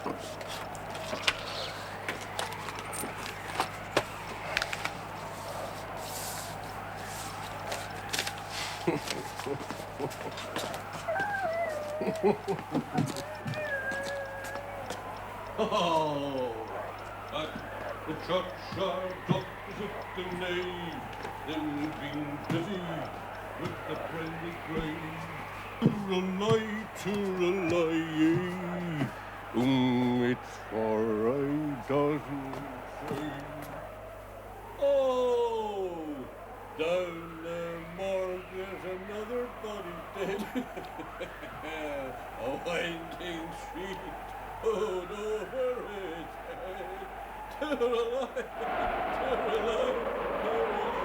Oh, at the churchyard opposite the nave, they've been busy with the friendly grave. Tooralai, it's for a dozen shades. Oh, down the morgue there's another body dead. A winding street. Oh, no, where it's head. Tooralai, tooralai, tooralai.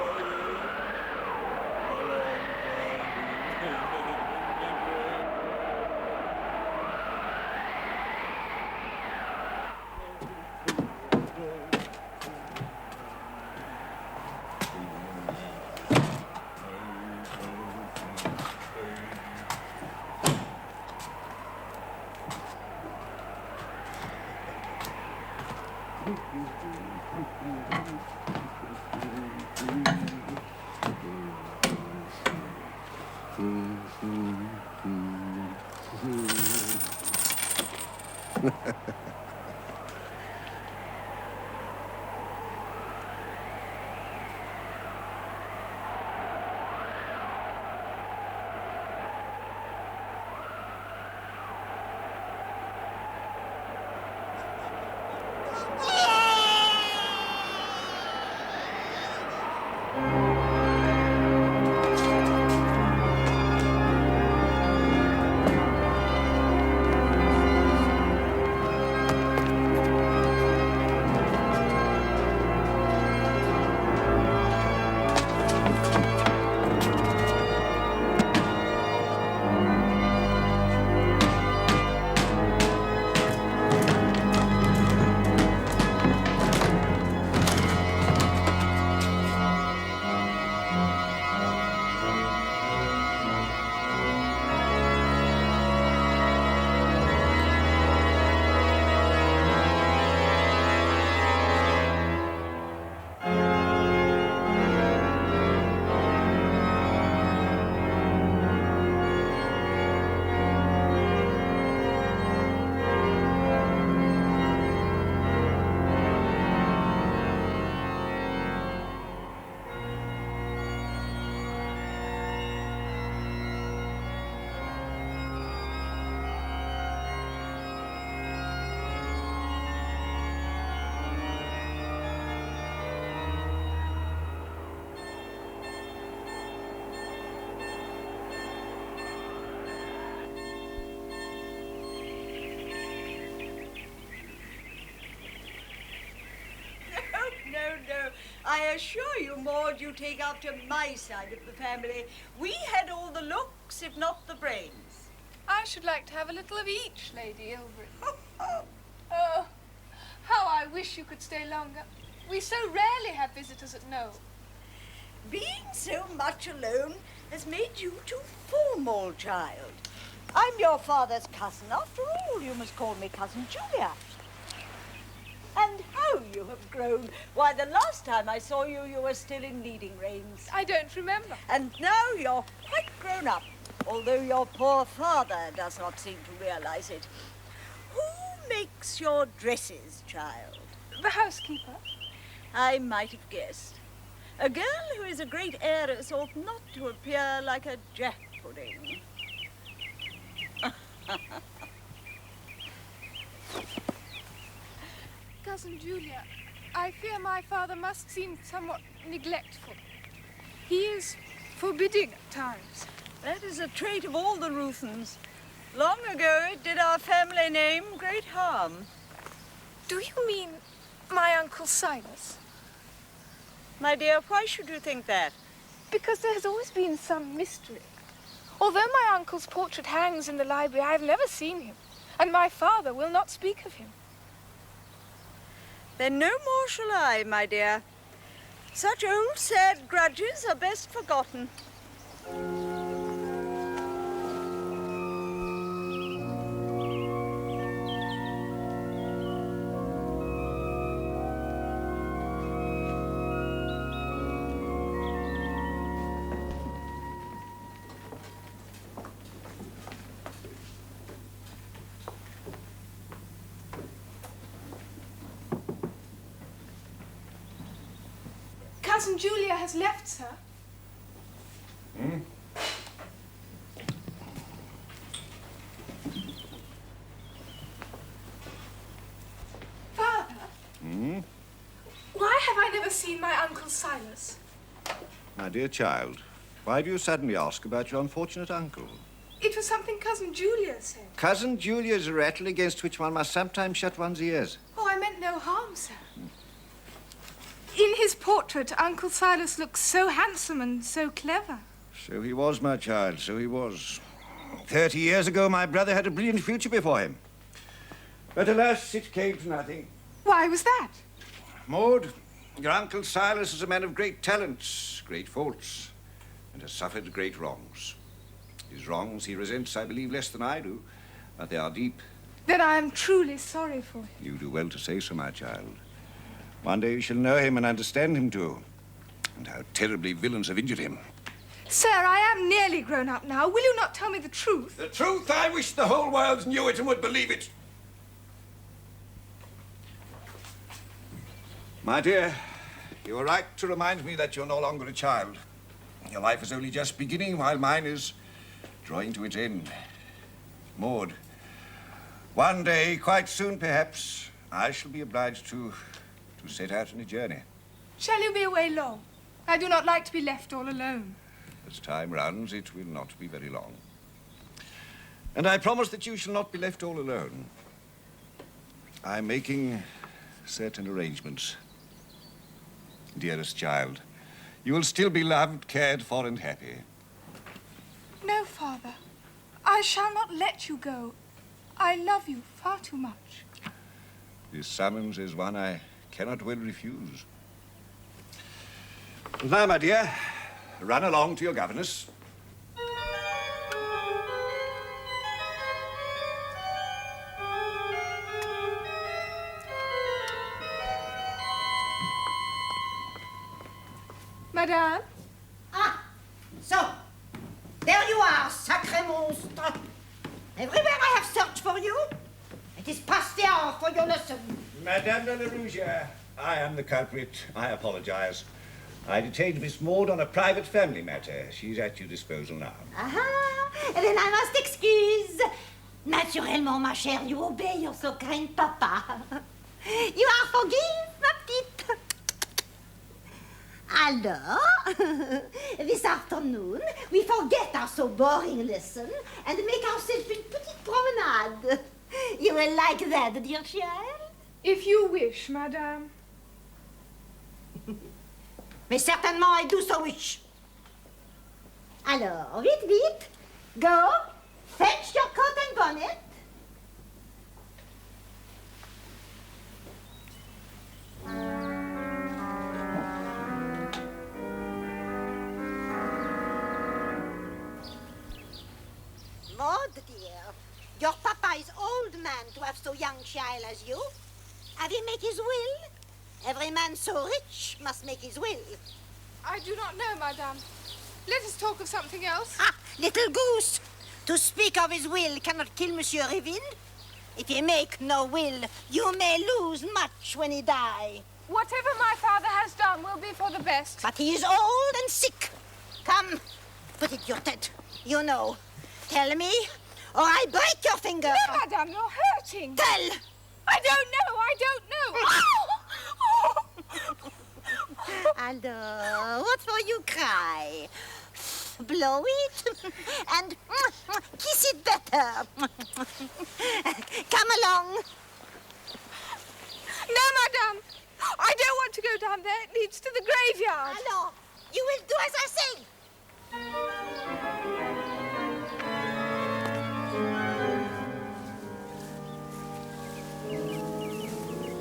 A long time I assure you, Maud, you take after my side of the family. We had all the looks, if not the brains. I should like to have a little of each, Lady Ilbert. Oh, how I wish you could stay longer. We so rarely have visitors at Knoll. Being so much alone has made you too formal, child. I'm your father's cousin. After all, you must call me Cousin Julia. And how you have grown. Why, the last time I saw you, you were still in leading reins. I don't remember. And now you're quite grown up, although your poor father does not seem to realize it. Who makes your dresses, child? The housekeeper. I might have guessed. A girl who is a great heiress ought not to appear like a jack pudding. Cousin Julia, I fear my father must seem somewhat neglectful. He is forbidding at times. That is a trait of all the Ruthens. Long ago it did our family name great harm. Do you mean my Uncle Silas? My dear, why should you think that? Because there has always been some mystery. Although my uncle's portrait hangs in the library, I have never seen him, and my father will not speak of him. Then no more shall I, my dear. Such old sad grudges are best forgotten. Cousin Julia has left, sir. Hmm? Father? Hmm? Why have I never seen my Uncle Silas? My dear child, why do you suddenly ask about your unfortunate uncle? It was something Cousin Julia said. Cousin Julia is a rattle against which one must sometimes shut one's ears. Oh, I meant no harm, sir. In his portrait, Uncle Silas looks so handsome and so clever. So he was, my child, so he was. 30 years ago, my brother had a brilliant future before him. But alas, it came to nothing. Why was that? Maud, your Uncle Silas is a man of great talents, great faults, and has suffered great wrongs. His wrongs he resents, I believe, less than I do, but they are deep. Then I am truly sorry for him. You do well to say so, my child. One day you shall know him and understand him too, and how terribly villains have injured him. Sir, I am nearly grown up now. Will you not tell me the truth? The truth? I wish the whole world knew it and would believe it. My dear, you are right to remind me that you're no longer a child. Your life is only just beginning, while mine is drawing to its end. Maud, one day, quite soon perhaps, I shall be obliged to set out on a journey. Shall you be away long? I do not like to be left all alone. As time runs, it will not be very long. And I promise that you shall not be left all alone. I'm making certain arrangements. Dearest child, you will still be loved, cared for, and happy. No, Father. I shall not let you go. I love you far too much. This summons is one I cannot well refuse. Now, my dear, run along to your governess. Madame? Ah, so, there you are, sacré monstre. Everywhere I have searched for you. It is past the hour for your lesson. Madame de la Rougière, I am the culprit. I apologize. I detained Miss Maud on a private family matter. She's at your disposal now. Ah, then I must excuse. Naturellement, ma chère, you obey your so kind papa. You are forgive, ma petite. Alors, this afternoon, we forget our so boring lesson and make ourselves une petite promenade. You will like that, dear child? If you wish, madame. Mais certainement, I do so wish. Alors, vite, vite. Go, fetch your coat and bonnet. Maud, dear, your papa is old man to have so young child as you. Have he make his will? Every man so rich must make his will. I do not know, madame. Let us talk of something else. Ah, little goose! To speak of his will cannot kill Monsieur Reville. If he make no will, you may lose much when he die. Whatever my father has done will be for the best. But he is old and sick. Come, put it your tête. You know. Tell me, or I break your finger. No, madame, you're hurting. Tell! I don't know. Alors, what for you cry? Blow it and kiss it better. Come along. No, madame. I don't want to go down there. It leads to the graveyard. Alors, you will do as I say.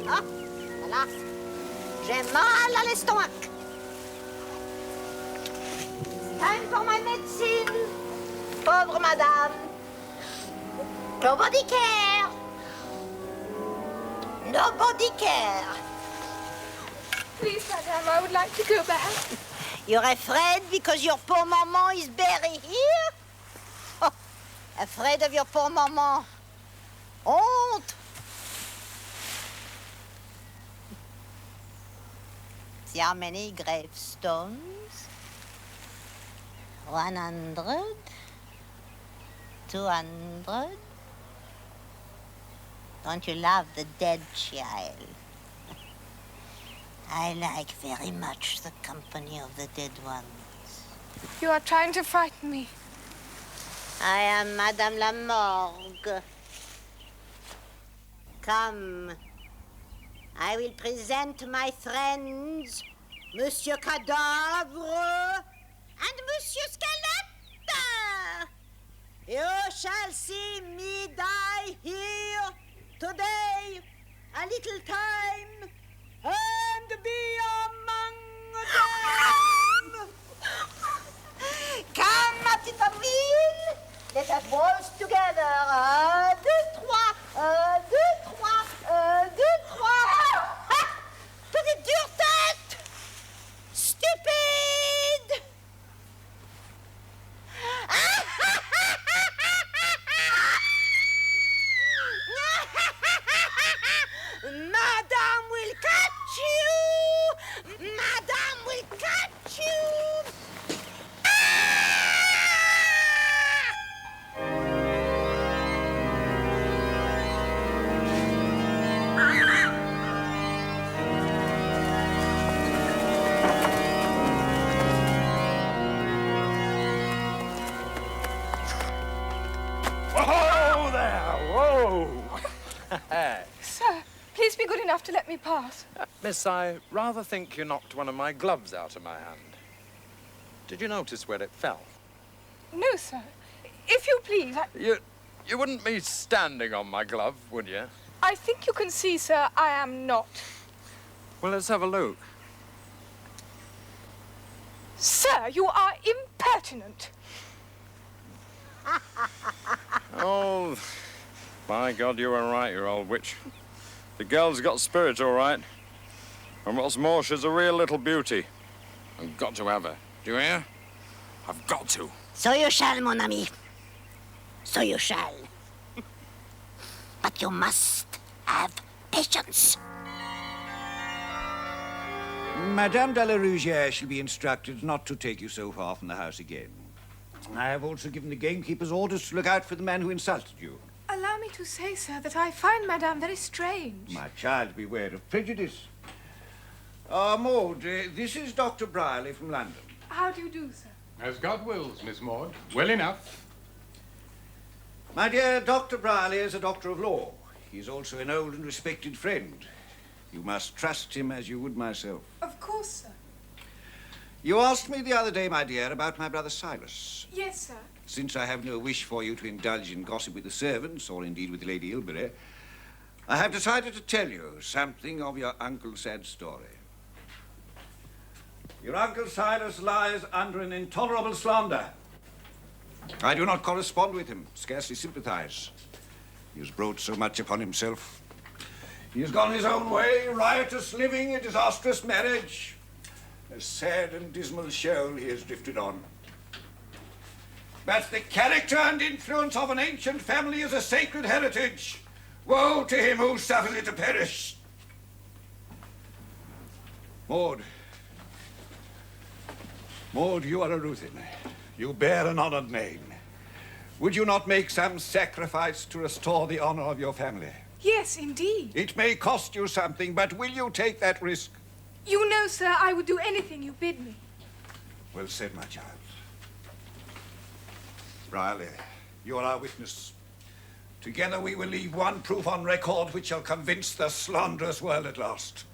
Ah, voilà. J'ai mal à l'estomac. Time for my medicine. Pauvre madame. Nobody care. Nobody care. Please, madame, I would like to go back. You're afraid because your poor maman is buried here? Oh, afraid of your poor maman. Honte. see how many gravestones. 100. 200. Don't you love the dead, child? I like very much the company of the dead ones. You are trying to frighten me. I am Madame la Morgue. Come. I will present my friends, Monsieur Cadavre and Monsieur Squelette. You shall see me die here today, a little time, and be among them. Come, ma petite Avril, let us waltz together. 1, 2, 3. 1, 2, 3. 1, 2, 3. Petite dure tête! Stupide! Madame will catch you! Madame will catch you! Whoa there! Whoa! Sir, please be good enough to let me pass. Miss, I rather think you knocked one of my gloves out of my hand. Did you notice where it fell? No, sir. If you please, You wouldn't be standing on my glove, would you? I think you can see, sir, I am not. Well, let's have a look. Sir, you are impertinent. Oh, my God, you were right, you old witch. The girl's got spirit, all right. And what's more, she's a real little beauty. I've got to have her. Do you hear? I've got to. So you shall, mon ami. So you shall. But you must have patience. Madame de la Rougière shall be instructed not to take you so far from the house again. I have also given the gamekeepers orders to look out for the man who insulted you. Allow me to say, sir, that I find Madame very strange. My child, beware of prejudice. Maud, this is Dr. Brierley from London. How do you do, sir? As God wills, Miss Maud. Well enough. My dear, Dr. Brierley is a doctor of law. He's also an old and respected friend. You must trust him as you would myself. Of course, sir. You asked me the other day, my dear, about my brother Silas. Yes, sir. Since I have no wish for you to indulge in gossip with the servants, or indeed with Lady Ilbury, I have decided to tell you something of your uncle's sad story. Your Uncle Silas lies under an intolerable slander. I do not correspond with him, scarcely sympathize. He has brought so much upon himself. He has gone his own way, riotous living, a disastrous marriage. A sad and dismal shoal he has drifted on. But the character and influence of an ancient family is a sacred heritage. Woe to him who suffers it to perish. Maud. Maud, you are a Ruthin. You bear an honored name. Would you not make some sacrifice to restore the honor of your family? Yes, indeed. It may cost you something, but will you take that risk? You know, sir, I would do anything you bid me. Well said, my child. Brierley, you are our witness. Together we will leave one proof on record which shall convince the slanderous world at last.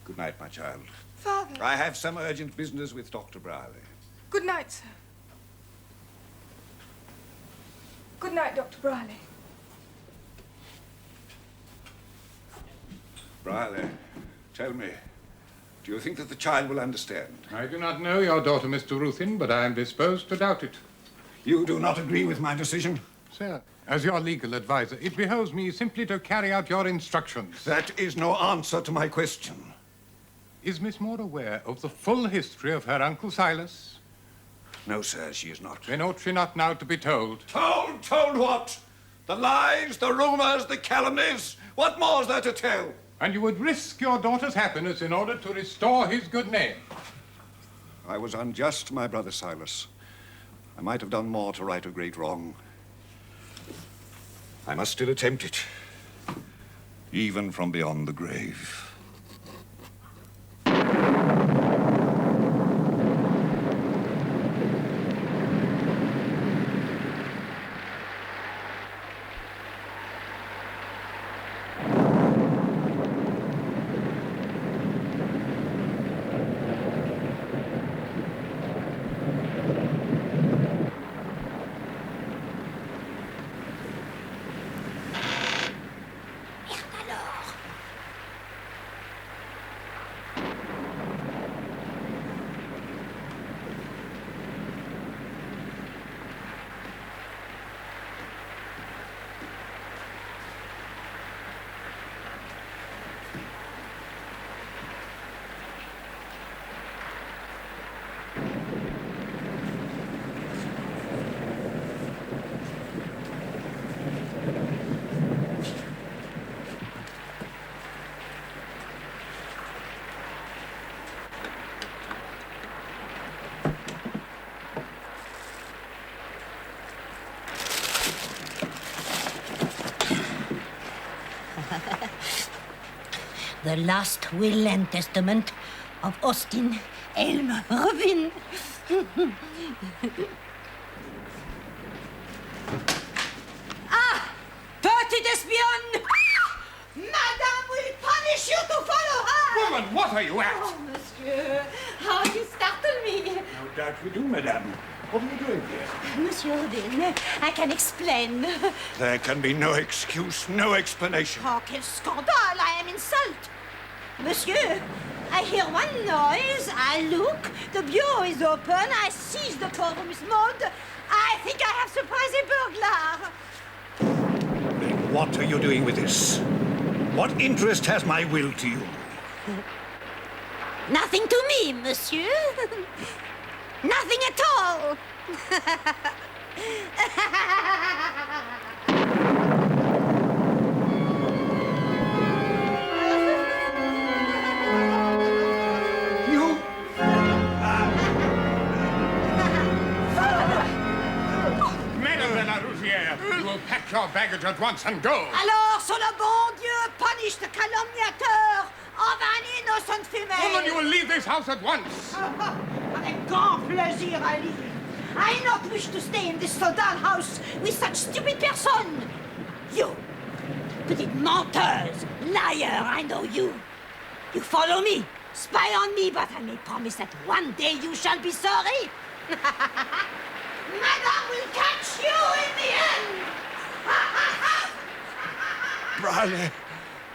Good night, my child. Father. I have some urgent business with Dr. Brierley. Good night, sir. Good night, Dr. Brierley. Brierley, tell me, do you think that the child will understand? I do not know your daughter, Mr. Ruthin, but I am disposed to doubt it. You do not agree with my decision? Sir, as your legal advisor, it behoves me simply to carry out your instructions. That is no answer to my question. Is Miss Maud aware of the full history of her Uncle Silas? No, sir, she is not. Then ought she not now to be told? Told? Told what? The lies, the rumors, the calumnies? What more is there to tell? And you would risk your daughter's happiness in order to restore his good name. I was unjust, my brother Silas. I might have done more to right a great wrong. I must still attempt it, even from beyond the grave. The last will and testament of Austin Elm Rubin. Petite espionne! Madame will punish you to follow her! Woman, what are you at? Oh, monsieur, how you startle me. No doubt you do, madame. What are you doing here? Monsieur Rubin, I can explain. There can be no excuse, no explanation. Oh, quel scandale! I am insult. Monsieur, I hear one noise, I look, the bureau is open, I seize the coat of Miss Maud. I think I have surprised a burglar. Then what are you doing with this? What interest has my will to you? Nothing to me, monsieur. Nothing at all. You will pack your baggage at once and go. Alors, sur le bon Dieu, punish the calomniateur of an innocent female. Woman, you will leave this house at once. Avec grand plaisir, Ali. I not wish to stay in this sodal house with such stupid person. You, petite menteuse, liar, I know you. You follow me, spy on me, but I may promise that one day you shall be sorry. Madame will catch you in the end! Brother,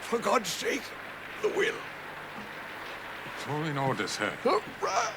for God's sake, the will. It's all in order, sir. Oh, brother.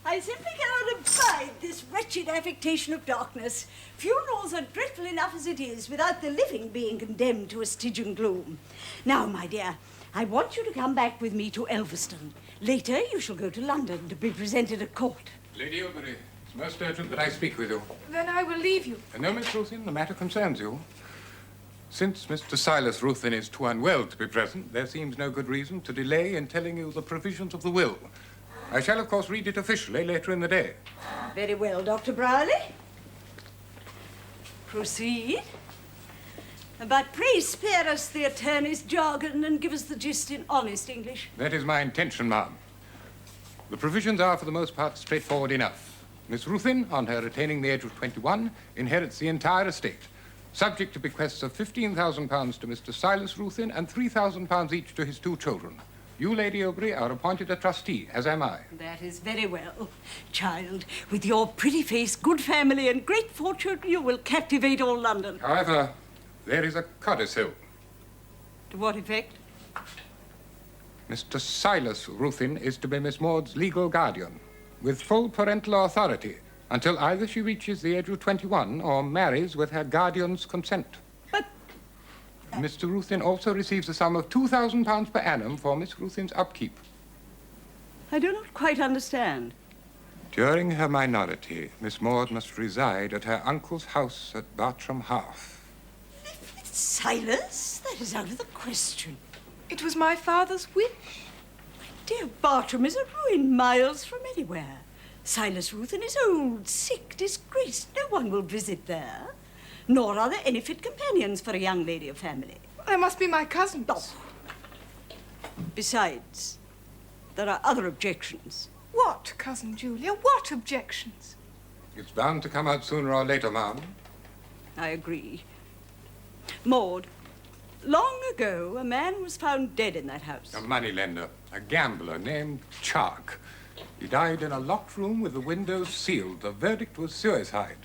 I simply cannot abide this wretched affectation of darkness. Funerals are dreadful enough as it is, without the living being condemned to a Stygian gloom. Now, my dear, I want you to come back with me to Elverston. Later, you shall go to London to be presented at court. Lady Obery, it's most urgent that I speak with you. Then I will leave you. No, Miss Ruthven, the matter concerns you. Since Mr. Silas Ruthven is too unwell to be present, there seems no good reason to delay in telling you the provisions of the will. I shall, of course, read it officially later in the day. Very well, Dr. Browley. Proceed. But pray spare us the attorney's jargon and give us the gist in honest English. That is my intention, ma'am. The provisions are, for the most part, straightforward enough. Miss Ruthven, on her attaining the age of 21, inherits the entire estate, subject to bequests of £15,000 to Mr. Silas Ruthven and £3,000 each to his two children. You, Lady Obery, are appointed a trustee, as am I. That is very well. Child, with your pretty face, good family, and great fortune, you will captivate all London. However, there is a codicil. To what effect? Mr. Silas Ruthven is to be Miss Maud's legal guardian, with full parental authority, until either she reaches the age of 21 or marries with her guardian's consent. Mr. Ruthven also receives a sum of £2,000 per annum for Miss Ruthven's upkeep. I do not quite understand. During her minority, Miss Maud must reside at her uncle's house at Bartram Heath. Silas, that is out of the question. It was my father's wish. Dear Bartram is a ruin miles from anywhere. Silas Ruthven is old, sick, disgraced. No one will visit there. Nor are there any fit companions for a young lady of family. There must be my cousins. Oh. Besides, there are other objections. What, Cousin Julia? What objections? It's bound to come out sooner or later, ma'am. I agree. Maud, long ago, a man was found dead in that house. A moneylender, a gambler named Chalk. He died in a locked room with the windows sealed. The verdict was suicide.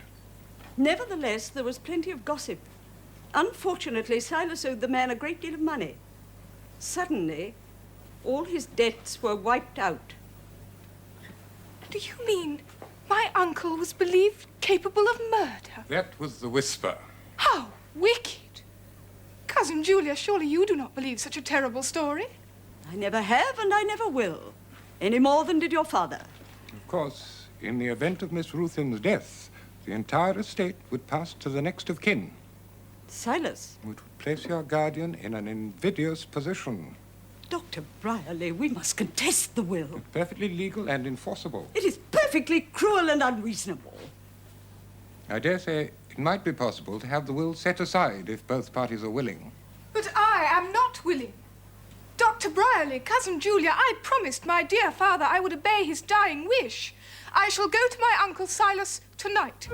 Nevertheless, there was plenty of gossip. Unfortunately, Silas owed the man a great deal of money. Suddenly, all his debts were wiped out. Do you mean my uncle was believed capable of murder? That was the whisper. How wicked! Cousin Julia, surely you do not believe such a terrible story? I never have and I never will. Any more than did your father. Of course, in the event of Miss Ruthven's death, the entire estate would pass to the next of kin. Silas. It would place your guardian in an invidious position. Dr. Brierley, we must contest the will. Perfectly legal and enforceable. It is perfectly cruel and unreasonable. I dare say it might be possible to have the will set aside if both parties are willing. But I am not willing. Dr. Brierley, Cousin Julia, I promised my dear father I would obey his dying wish. I shall go to my Uncle Silas tonight.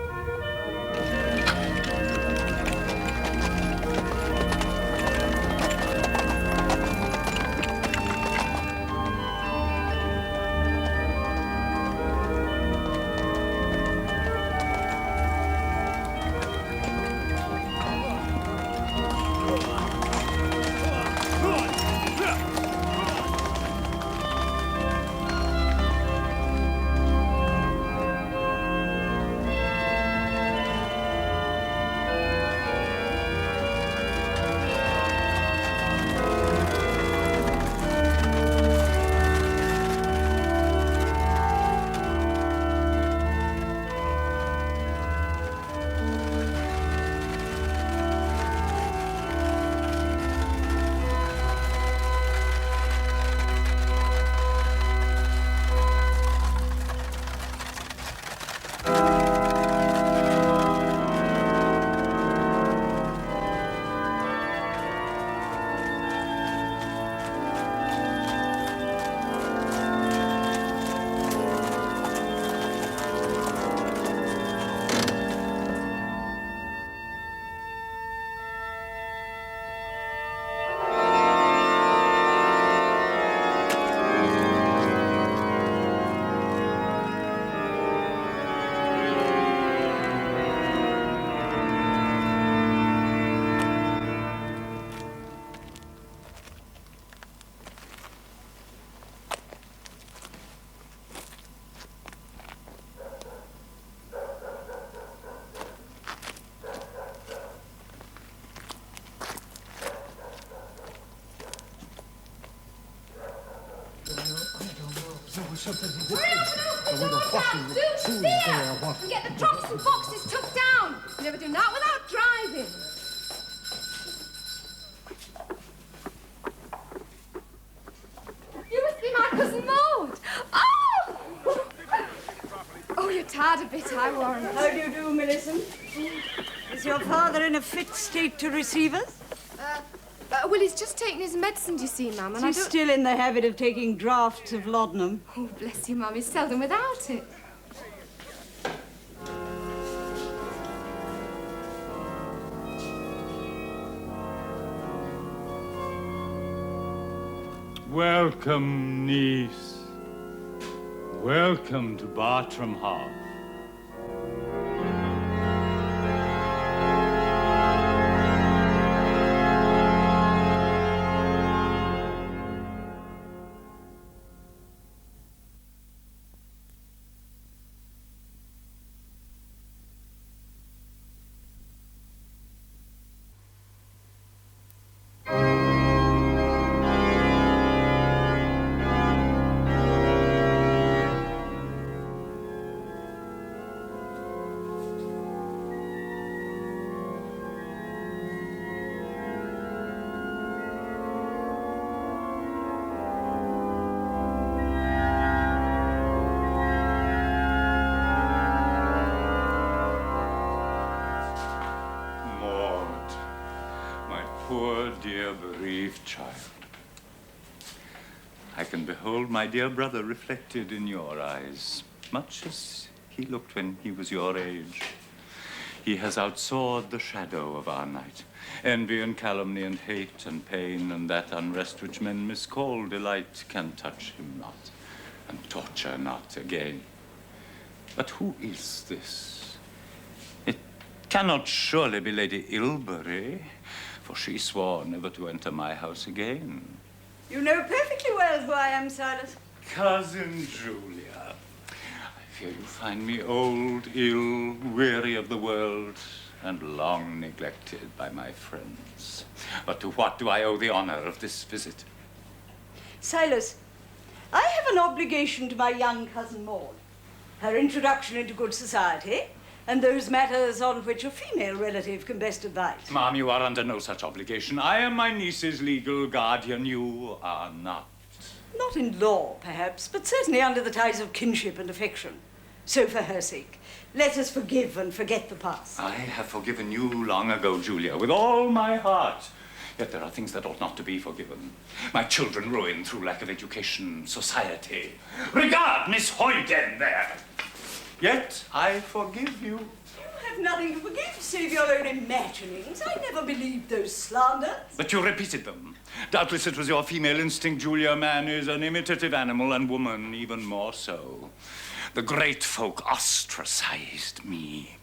And get the trucks and boxes took down. You never do that without driving. You must be my cousin Maud. Oh! Oh, you're tired a bit, I warrant. How do you do, Millicent? Is your father in a fit state to receive us? Well, he's just taking his medicine, do you see, ma'am? And He's still in the habit of taking draughts of laudanum. Oh, bless you, ma'am. He's seldom without it. Welcome, niece. Welcome to Bartram Heath. poor, dear, bereaved child. I can behold my dear brother reflected in your eyes, much as he looked when he was your age. He has outsoared the shadow of our night. Envy and calumny and hate and pain and that unrest which men miscall delight can touch him not, and torture not again. But who is this? It cannot surely be Lady Ilbury, for she swore never to enter my house again. You know perfectly well who I am, Silas. Cousin Julia, I fear you find me old, ill, weary of the world, and long neglected by my friends. But to what do I owe the honor of this visit? Silas, I have an obligation to my young cousin Maud. Her introduction into good society, and those matters on which a female relative can best advise. Ma'am, you are under no such obligation. I am my niece's legal guardian. You are not. Not in law, perhaps, but certainly under the ties of kinship and affection. So for her sake, let us forgive and forget the past. I have forgiven you long ago, Julia, with all my heart. Yet there are things that ought not to be forgiven. My children ruined through lack of education, society. Regard Miss Hoyden there. Yet I forgive you. You have nothing to forgive save your own imaginings. I never believed those slanders. But you repeated them. Doubtless it was your female instinct, Julia. Man is an imitative animal, and woman even more so. The great folk ostracized me.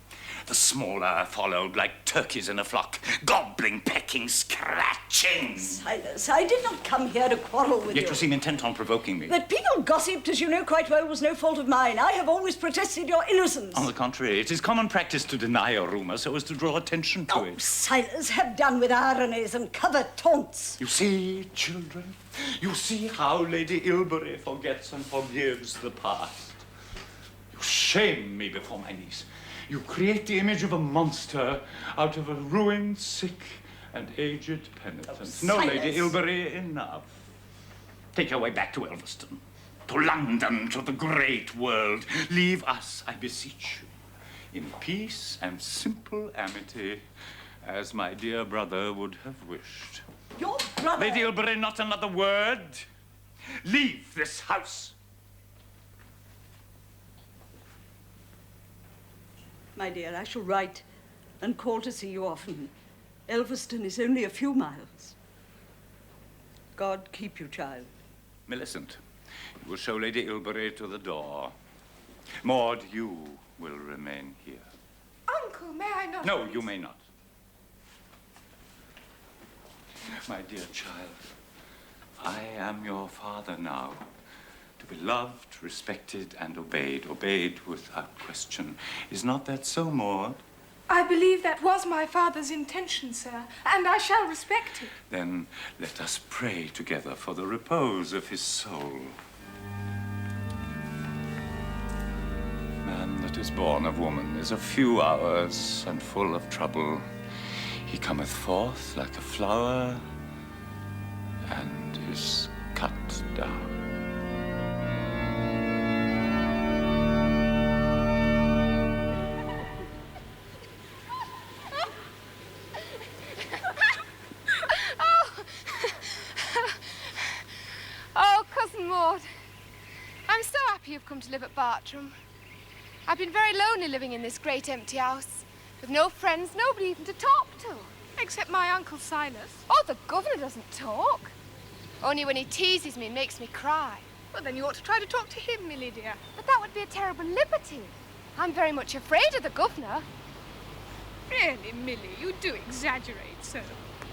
The smaller followed like turkeys in a flock, gobbling, pecking, scratching. Silas, I did not come here to quarrel with you. Yet you seem intent on provoking me. That people gossiped, as you know quite well, was no fault of mine. I have always protested your innocence. On the contrary, it is common practice to deny a rumor so as to draw attention to it. Silas, have done with ironies and covert taunts. You see, children, you see how Lady Ilbury forgets and forgives the past. You shame me before my niece. You create the image of a monster out of a ruined, sick, and aged penitent. No, Lady Ilbury, enough. Take your way back to Elveston, to London, to the great world. Leave us, I beseech you, in peace and simple amity, as my dear brother would have wished. Your brother? Lady Ilbury, not another word. Leave this house. My dear, I shall write and call to see you often. Elveston is only a few miles. God keep you, child. Millicent, you will show Lady Ilbury to the door. Maud, you will remain here. Uncle, may I not? No, you may not. My dear child, I am your father now. To be loved, respected, and obeyed. Obeyed without question. Is not that so, Maud? I believe that was my father's intention, sir, and I shall respect it. Then let us pray together for the repose of his soul. Man that is born of woman is of few hours and full of trouble. He cometh forth like a flower and is cut down. You've come to live at Bartram. I've been very lonely living in this great empty house, with no friends, nobody even to talk to. Except my Uncle Silas. Oh, the governor doesn't talk. Only when he teases me and makes me cry. Well, then you ought to try to talk to him, Millie dear. But that would be a terrible liberty. I'm very much afraid of the governor. Really, Millie, you do exaggerate so.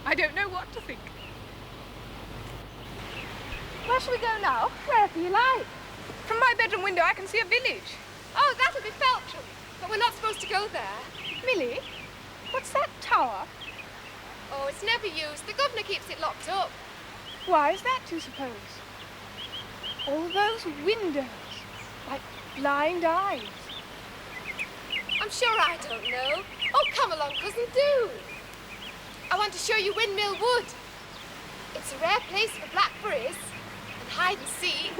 I don't know what to think. Where shall we go now? Wherever you like. From my bedroom window, I can see a village. Oh, that'll be Feltram. But we're not supposed to go there. Millie, what's that tower? Oh, it's never used. The governor keeps it locked up. Why is that, do you suppose? All those windows, like blind eyes. I'm sure I don't know. Oh, come along, cousin, do. I want to show you Windmill Wood. It's a rare place for blackberries and hide and seek.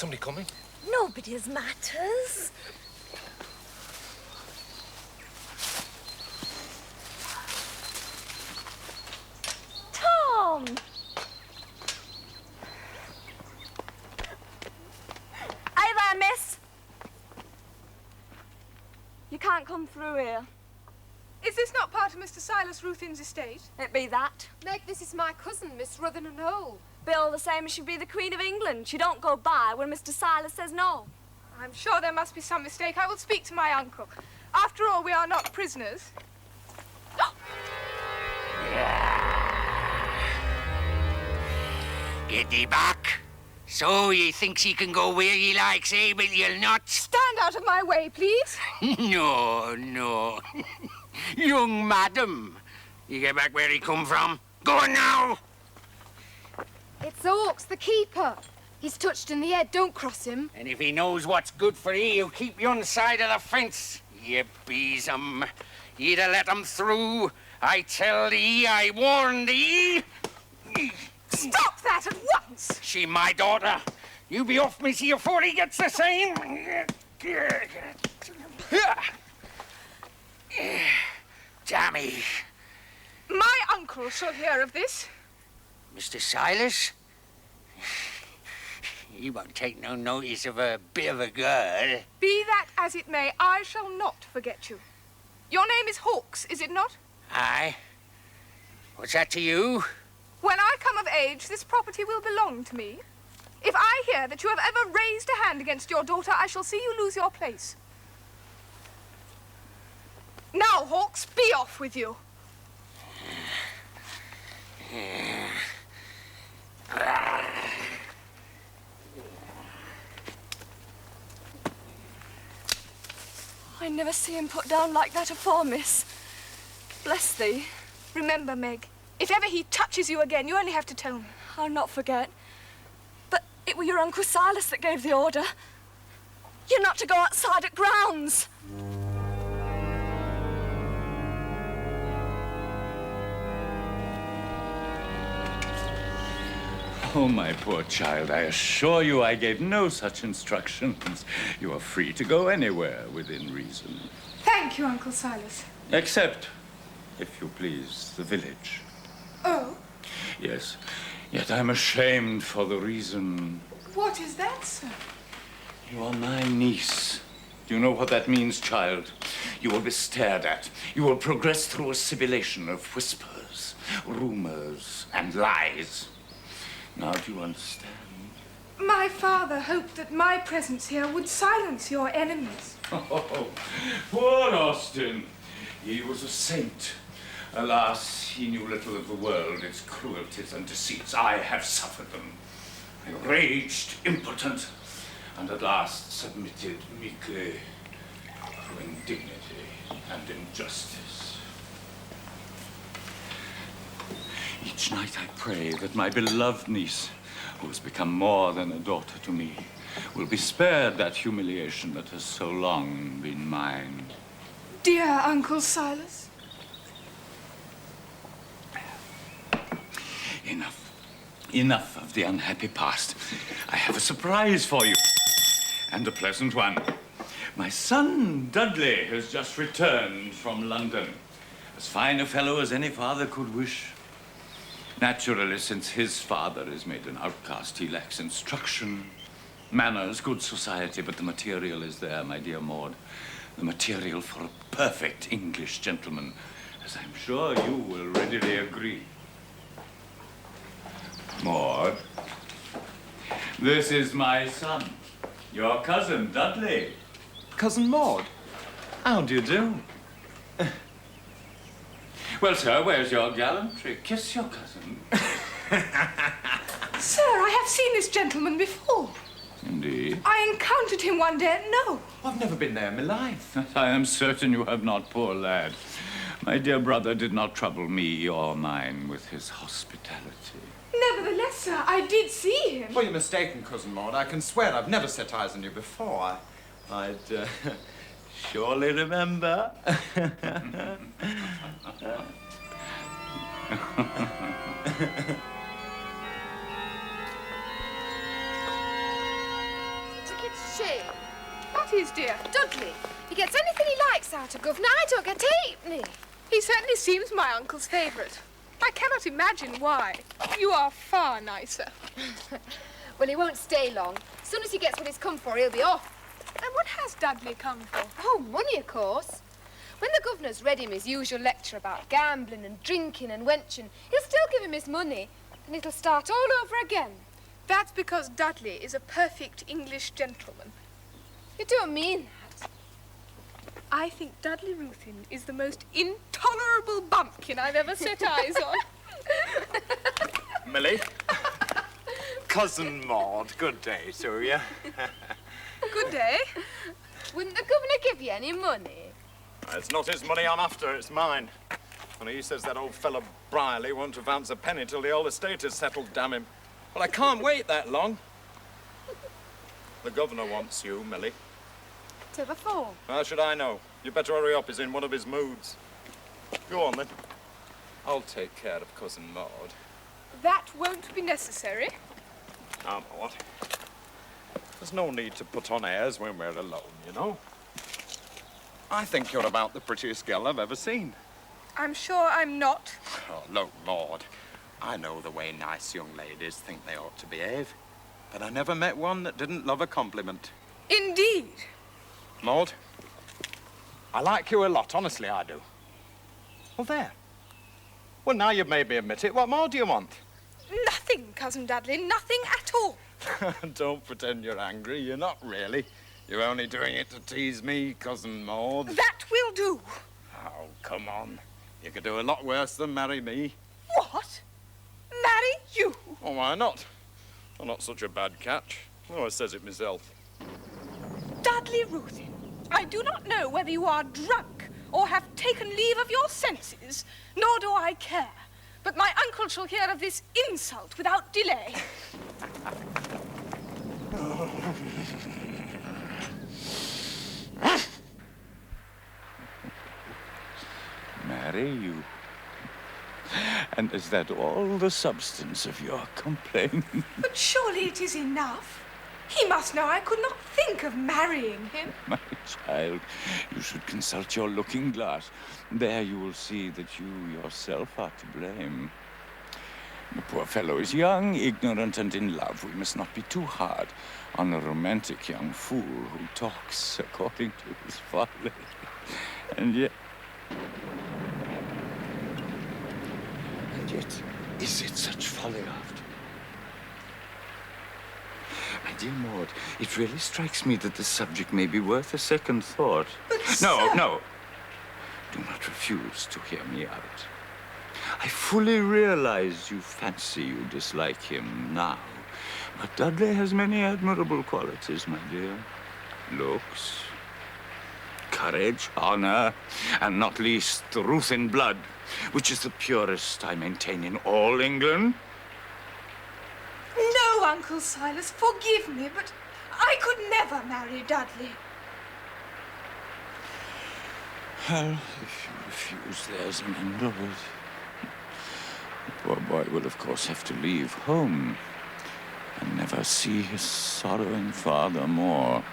somebody coming? Nobody's matters. Tom! Hey there, miss. You can't come through here. Is this not part of Mr. Silas Ruthin's estate? It be that. Meg, this is my cousin, Miss Rutherland Hole. Bill, the same as she'd be the Queen of England. She don't go by when Mr. Silas says no. I'm sure there must be some mistake. I will speak to my uncle. After all, we are not prisoners. Get thee back. So ye thinks ye can go where ye likes, eh, but ye'll not? Stand out of my way, please. No, no. Young madam. You get back where he come from. Go on now. It's Hawks, the keeper. He's touched in the head. Don't cross him. And if he knows what's good for ye, he'll keep you on the side of the fence. Ye besom. Ye'd have let him through. I tell thee, I warn thee. Stop that at once! She my daughter. You be off me see afore he gets the same. Dammy. My uncle shall hear of this. Mr. Silas? He won't take no notice of a bit of a girl. Be that as it may, I shall not forget you. Your name is Hawks, is it not? Aye. What's that to you? When I come of age, this property will belong to me. If I hear that you have ever raised a hand against your daughter, I shall see you lose your place. Now, Hawks, be off with you. I never see him put down like that afore, miss. Bless thee. Remember, Meg, if ever he touches you again, you only have to tell me. I'll not forget. But it were your Uncle Silas that gave the order. You're not to go outside at grounds. Oh, my poor child, I assure you I gave no such instructions. You are free to go anywhere within reason. Thank you, Uncle Silas. Except, if you please, the village. Oh? Yes, yet I'm ashamed for the reason. What is that, sir? You are my niece. Do you know what that means, child? You will be stared at. You will progress through a sibilation of whispers, rumors, and lies. Now, do you understand? My father hoped that my presence here would silence your enemies. Oh, poor Austin. He was a saint. Alas, he knew little of the world, its cruelties and deceits. I have suffered them. I raged, impotent, and at last submitted meekly to indignity and injustice. Each night I pray that my beloved niece, who has become more than a daughter to me, will be spared that humiliation that has so long been mine. Dear Uncle Silas. Enough of the unhappy past. I have a surprise for you, and a pleasant one. My son, Dudley, has just returned from London. As fine a fellow as any father could wish. Naturally, since his father is made an outcast, he lacks instruction, manners, good society, but the material is there, my dear Maud. The material for a perfect English gentleman, as I'm sure you will readily agree. Maud, this is my son, your cousin, Dudley. Cousin Maud? How do you do? Well, sir, where's your gallantry? Kiss your cousin. Sir, I have seen this gentleman before. Indeed. I encountered him one day at No. I've never been there in my life. I am certain you have not, poor lad. My dear brother did not trouble me or mine with his hospitality. Nevertheless, sir, I did see him. Well, you're mistaken, Cousin Maud. I can swear I've never set eyes on you before. I'd surely remember. shame. What is, dear? Dudley, he gets anything he likes out of Governor. I don't get halfpenny. He certainly seems my uncle's favourite. I cannot imagine why. You are far nicer. Well, he won't stay long. As soon as he gets what he's come for, he'll be off. And what has Dudley come for? Oh, money, of course. When the governor's read him his usual lecture about gambling and drinking and wenching, he'll still give him his money, and it'll start all over again. That's because Dudley is a perfect English gentleman. You don't mean that. I think Dudley Ruthven is the most intolerable bumpkin I've ever set eyes on. Millie? Cousin Maud, good day to you. Good day. Wouldn't the governor give you any money? It's not his money I'm after, it's mine. And he says that old fellow Brierly won't advance a penny till the old estate is settled, damn him. Well, I can't wait that long. The governor wants you, Millie. To the phone. How should I know? You better hurry up, he's in one of his moods. Go on, then. I'll take care of Cousin Maud. That won't be necessary. Now, Maud, there's no need to put on airs when we're alone, you know. I think you're about the prettiest girl I've ever seen. I'm sure I'm not. Oh, look, Maud, I know the way nice young ladies think they ought to behave, but I never met one that didn't love a compliment. Indeed. Maud, I like you a lot, honestly I do. Well, there. Well, now you've made me admit it. What more do you want? Nothing, Cousin Dudley, nothing at all. Don't pretend you're angry. You're not really. You're only doing it to tease me, Cousin Maud. That will do. Oh, come on. You could do a lot worse than marry me. What? Marry you? Oh, why not? I'm not such a bad catch. Oh, I says it myself. Dudley Ruthven, I do not know whether you are drunk or have taken leave of your senses, nor do I care. But my uncle shall hear of this insult without delay. Marry you? And is that all the substance of your complaint? But surely it is enough. He must know I could not think of marrying him. My child, you should consult your looking glass. There you will see that you yourself are to blame. The poor fellow is young, ignorant, and in love. We must not be too hard on a romantic young fool who talks according to his folly. And yet, is it such folly after? My dear Maud, it really strikes me that the subject may be worth a second thought. But No, sir... no. Do not refuse to hear me out. I fully realize you fancy you dislike him now. But Dudley has many admirable qualities, my dear. Looks, courage, honor, and not least the Ruthven blood, which is the purest, I maintain, in all England. No, Uncle Silas, forgive me, but I could never marry Dudley. Well, if you refuse, there's an end of it. The poor boy will, of course, have to leave home and never see his sorrowing father more.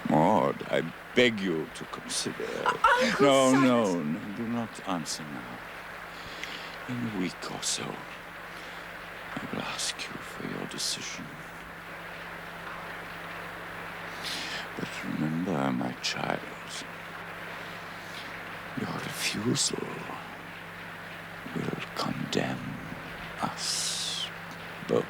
Maud, I beg you to consider. Uncle No, Silas. no, do not answer now. In a week or so, I will ask you for your decision. But remember, my child, your refusal will condemn us both.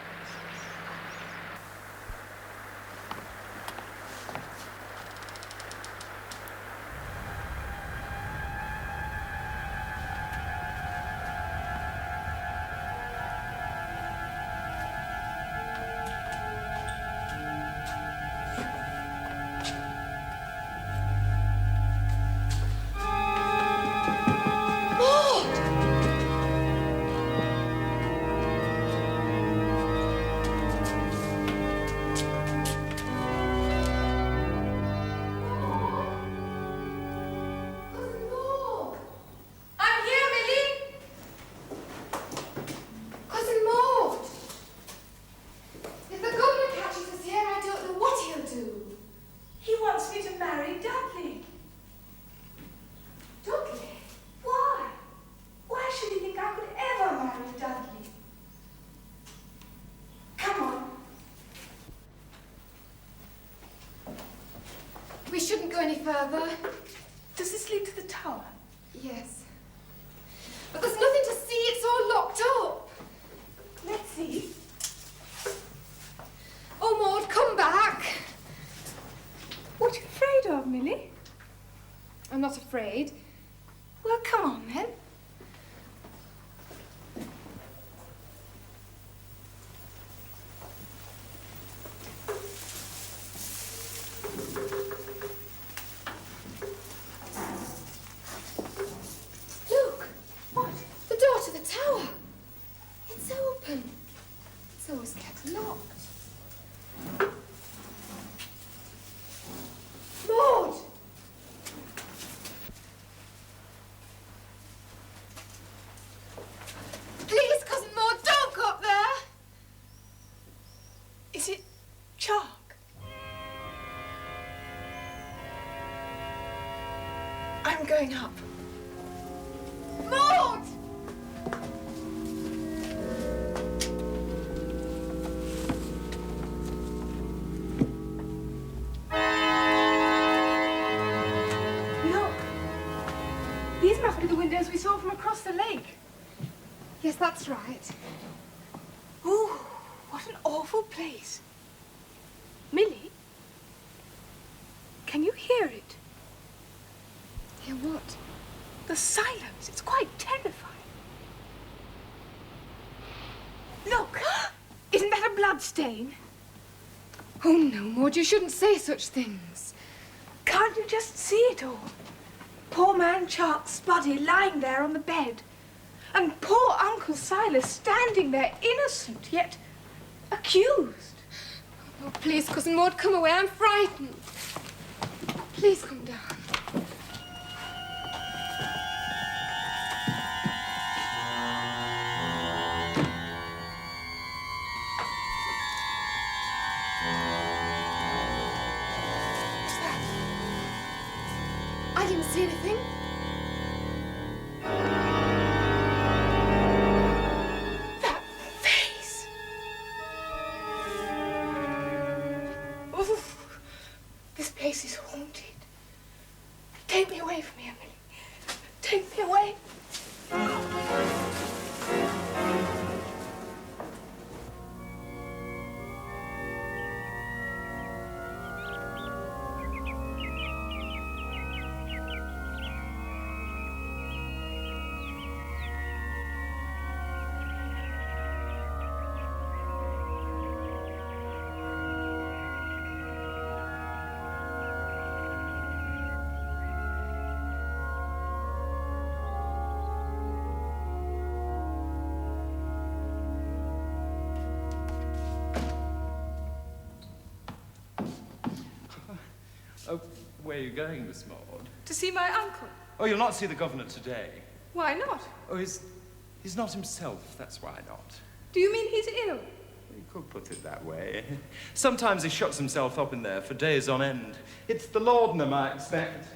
go any further. Does this lead to the tower? Yes. But there's nothing to see, it's all locked up. Let's see. Oh, Maud, come back. What are you afraid of, Millie? I'm not afraid. Well, come on, then. Look! What? The door to the tower. It's open. It's always kept locked. Maud! Please, Cousin Maud, don't go up there! Is it chalk? I'm going up. Maud! Look. These must be the windows we saw from across the lake. Yes, that's right. Ooh, what an awful place. Millie, can you hear it? Hear what? The silence. It's quite terrifying. Look! Isn't that a blood stain? Oh, no, Maud, you shouldn't say such things. Can't you just see it all? Poor man Chark's body lying there on the bed. And poor Uncle Silas standing there innocent, yet accused. Oh, please, Cousin Maud, come away. I'm frightened. Please come down. What's that? I didn't see anything. That face! Oof. This place is haunted. Take me away from here, Millie. Take me away. Oh, where are you going, Miss Maud? To see my uncle. Oh, you'll not see the governor today. Why not? Oh, he's not himself, that's why not. Do you mean he's ill? You could put it that way. Sometimes he shuts himself up in there for days on end. It's the laudanum, I expect.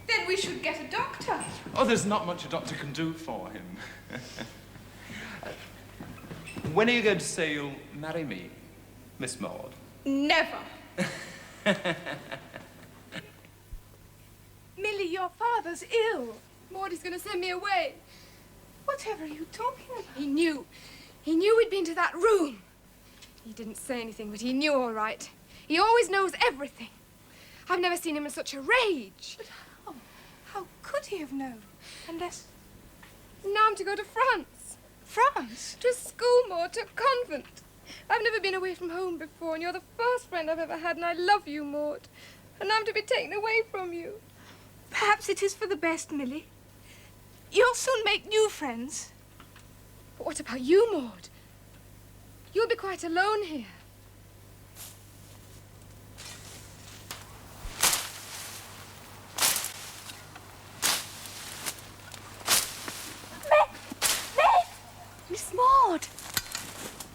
Then we should get a doctor. Oh, there's not much a doctor can do for him. When are you going to say you'll marry me, Miss Maud? Never. Millie, your father's ill. Maud is going to send me away. Whatever are you talking about? He knew. He knew we'd been to that room. He didn't say anything, but he knew all right. He always knows everything. I've never seen him in such a rage. But how? How could he have known? Unless... Now I'm to go to France. France? To school, Maud, to a convent. I've never been away from home before, and you're the first friend I've ever had, and I love you, Maud. And I'm to be taken away from you. Perhaps it is for the best, Millie. You'll soon make new friends. But what about you, Maud? You'll be quite alone here. Miss Maud!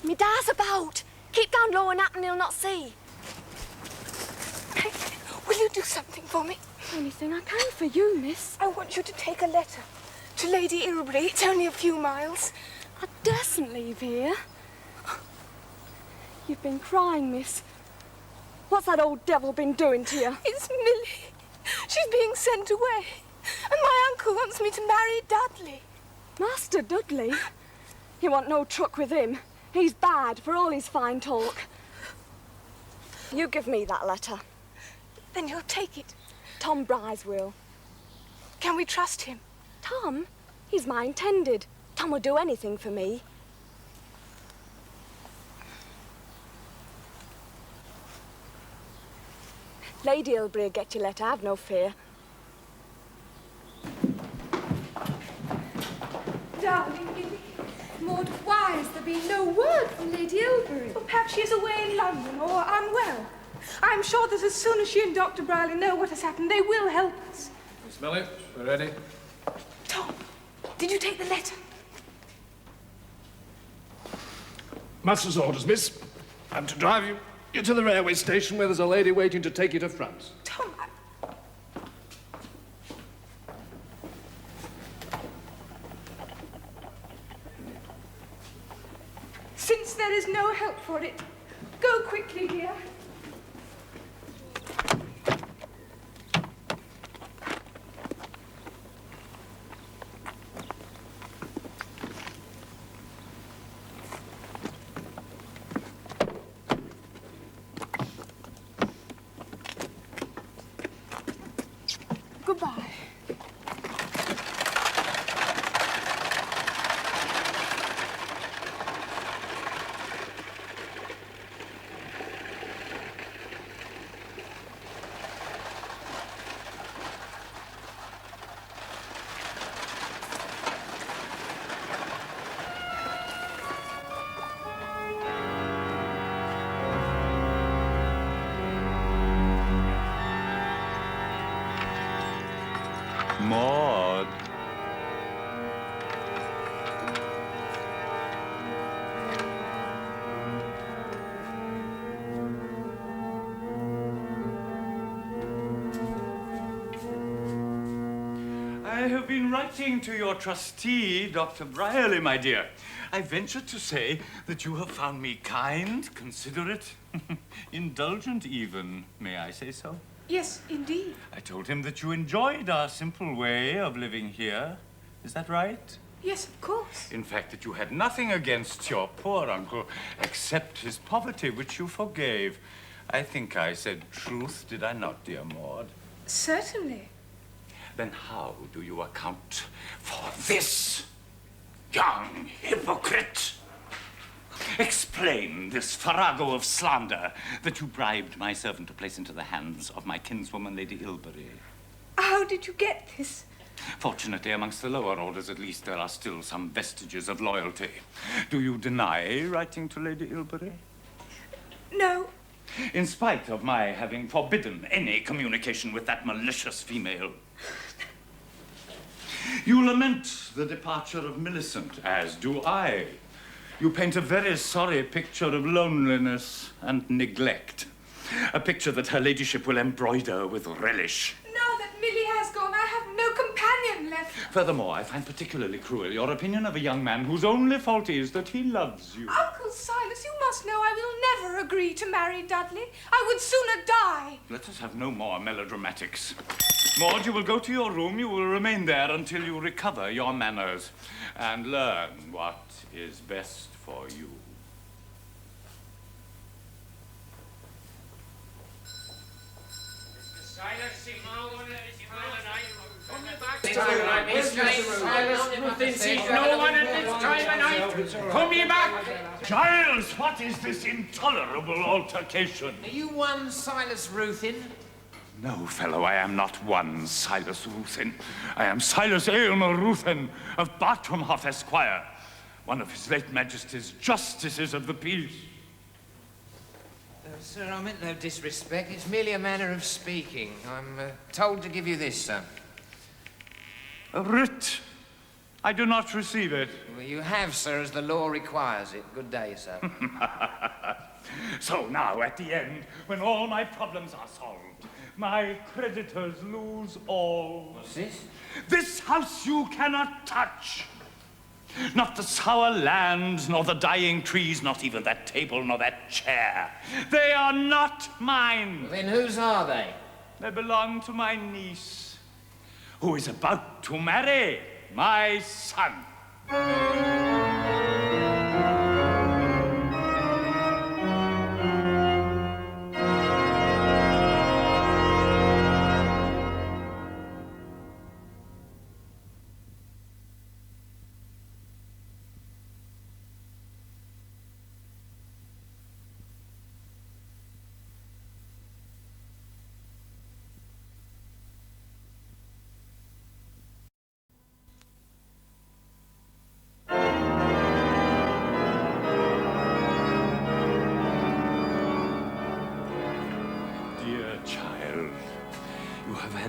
Me dad's about. Keep down low and up and he'll not see. Hey, will you do something for me? Anything I can for you, miss. I want you to take a letter to Lady Ilbury. It's only a few miles. I dursn't leave here. You've been crying, miss. What's that old devil been doing to you? It's Millie. She's being sent away. And my uncle wants me to marry Dudley. Master Dudley? You want no truck with him. He's bad for all his fine talk. You give me that letter. Then you'll take it. Tom Bryce will. Can we trust him? Tom? He's my intended. Tom will do anything for me. Lady Ilbury will get your letter, have no fear. Darling Millie, Maud, why has there been no word from Lady Ilbury? Well, perhaps she's away in London or unwell. I'm sure that as soon as she and Dr. Brierly know what has happened, they will help us. Miss Millie, we're ready. Tom, did you take the letter? Master's orders, miss. I'm to drive you to the railway station where there's a lady waiting to take you to France. Tom, Since there is no help for it, go quickly, dear. Goodbye. Maud. I have been writing to your trustee, Dr. Brierly, my dear. I venture to say that you have found me kind, considerate, indulgent even, may I say so? Yes, indeed. I told him that you enjoyed our simple way of living here. Is that right? Yes, of course. In fact, that you had nothing against your poor uncle except his poverty, which you forgave. I think I said truth, did I not, dear Maud? Certainly. Then how do you account for this, young hypocrite? Explain this farrago of slander that you bribed my servant to place into the hands of my kinswoman, Lady Ilbury. How did you get this? Fortunately, amongst the lower orders, at least, there are still some vestiges of loyalty. Do you deny writing to Lady Ilbury? No. In spite of my having forbidden any communication with that malicious female. You lament the departure of Millicent, as do I. You paint a very sorry picture of loneliness and neglect. A picture that her ladyship will embroider with relish. Now that Millie has gone, I have no companion left. Furthermore, I find particularly cruel your opinion of a young man whose only fault is that he loves you. Uncle Silas, you must know I will never agree to marry Dudley. I would sooner die. Let us have no more melodramatics. Maud, you will go to your room. You will remain there until you recover your manners and learn what is best for you. No one at this time of night. Come ye back. Giles, what is this intolerable altercation? Are you one Silas Ruthin? No, fellow, I am not one Silas Ruthin. I am Silas Aylmer Ruthin of Bartramhoff, Esquire, one of His late Majesty's Justices of the Peace. Sir, I meant no disrespect. It's merely a manner of speaking. I'm told to give you this, sir. A writ. I do not receive it. Well, you have, sir, as the law requires it. Good day, sir. So now, at the end, when all my problems are solved, my creditors lose all. What's this? This house you cannot touch. Not the sour land, nor the dying trees, not even that table, nor that chair. They are not mine. Then whose are they? They belong to my niece, who is about to marry my son.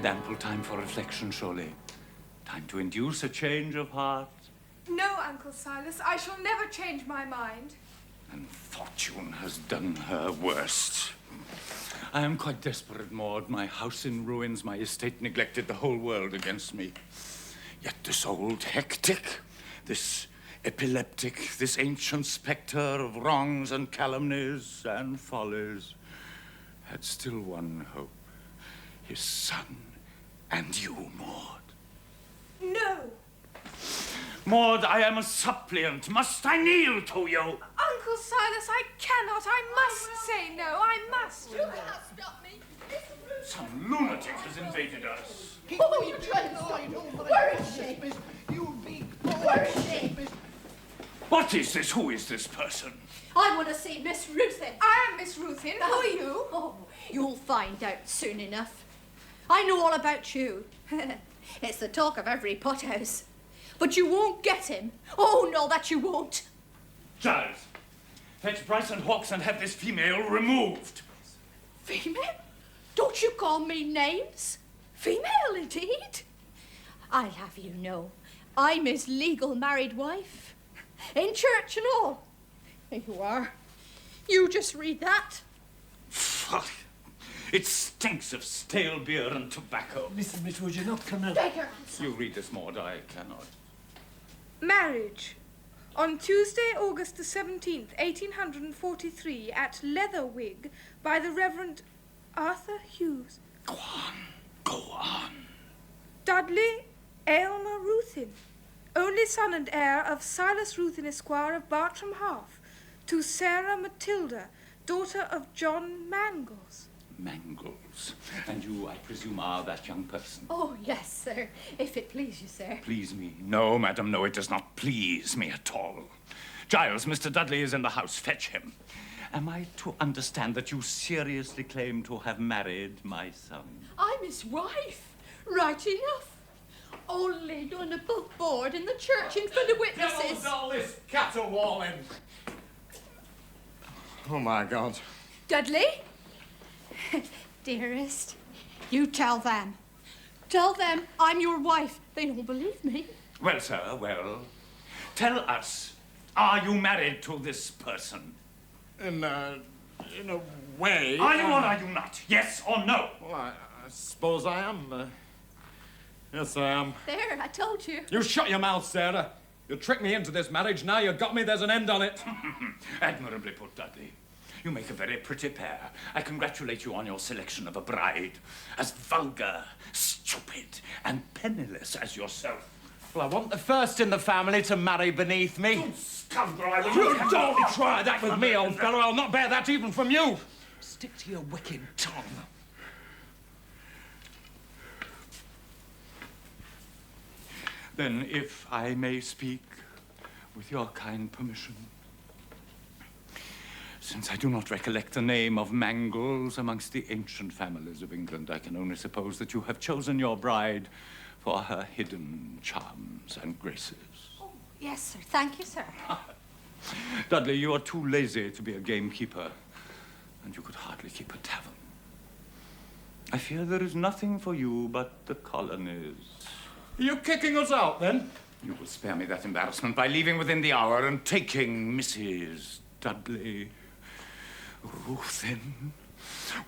Ample time for reflection, surely. Time to induce a change of heart. No, Uncle Silas, I shall never change my mind. And fortune has done her worst. I am quite desperate, Maud. My house in ruins, my estate neglected, the whole world against me. Yet this old hectic, this epileptic, this ancient spectre of wrongs and calumnies and follies had still one hope. His son and you, Maud. No. Maud, I am a suppliant. Must I kneel to you? Uncle Silas, I cannot. I must say no. I must. You cannot stop me. Some lunatic has invaded us. Oh, you dreadful. Where is she? You big boy. Where is she? What is this? Who is this person? I want to see Miss Ruthin. I am Miss Ruthin. Who are you? Oh, you'll find out soon enough. I know all about you. It's the talk of every pothouse. But you won't get him. Oh, no, that you won't. Giles, fetch Bryce and Hawks and have this female removed. Female? Don't you call me names? Female, indeed. I'll have you know, I'm his legal married wife. In church and all. There you are. You just read that. Fuck. It stinks of stale beer and tobacco. Listen, Miss, would you not come out? Take your answer. You read this, Maud. I cannot. Marriage. On Tuesday, August the 17th, 1843, at Leatherwig, by the Reverend Arthur Hughes. Go on. Go on. Dudley Aylmer Ruthin, only son and heir of Silas Ruthin, Esquire of Bartram Half, to Sarah Matilda, daughter of John Mangles. Mangles. And you, I presume, are that young person? Oh, yes, sir. If it please you, sir. Please me? No, madam, no, it does not please me at all. Giles, Mr. Dudley is in the house. Fetch him. Am I to understand that you seriously claim to have married my son? I'm his wife. Right enough. Only done above board in the church in front of witnesses. all this caterwauling. Oh, my God. Dudley? Dearest, you tell them. Tell them I'm your wife. They don't believe me. Well, sir, well. Tell us, are you married to this person? In a way. Are you or are you not? Yes or no? Well, I suppose I am. Yes, I am. There, I told you. You shut your mouth, Sarah. You tricked me into this marriage. Now you got me. There's an end on it. Admirably put, Dudley. You make a very pretty pair. I congratulate you on your selection of a bride as vulgar, stupid, and penniless as yourself. Well, I want the first in the family to marry beneath me. You scoundrel, I will You not don't try that with me, old fellow. I'll not bear that even from you. Stick to your wicked tongue. Then, if I may speak, with your kind permission. Since I do not recollect the name of Mangles amongst the ancient families of England, I can only suppose that you have chosen your bride for her hidden charms and graces. Oh, yes, sir. Thank you, sir. Dudley, you are too lazy to be a gamekeeper, and you could hardly keep a tavern. I fear there is nothing for you but the colonies. Are you kicking us out, then? You will spare me that embarrassment by leaving within the hour and taking Mrs. Dudley Ruthin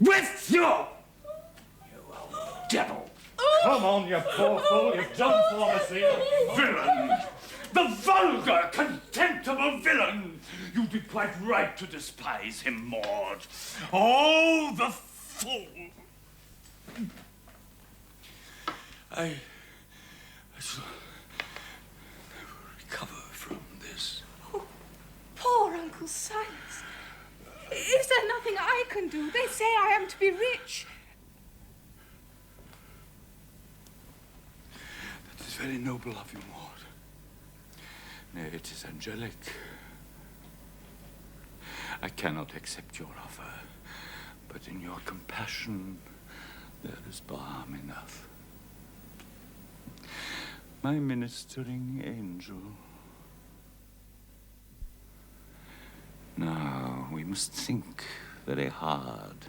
with you! You old devil! Come on, you poor fool. You've done for us here. Villain! The vulgar, contemptible villain! You did quite right to despise him, Maud. Oh, the fool! I shall never recover from this. Oh, poor Uncle Silas. Is there nothing I can do? They say I am to be rich. That is very noble of you, Maud. Nay, it is angelic. I cannot accept your offer, but in your compassion, there is balm enough. My ministering angel. Now, we must think very hard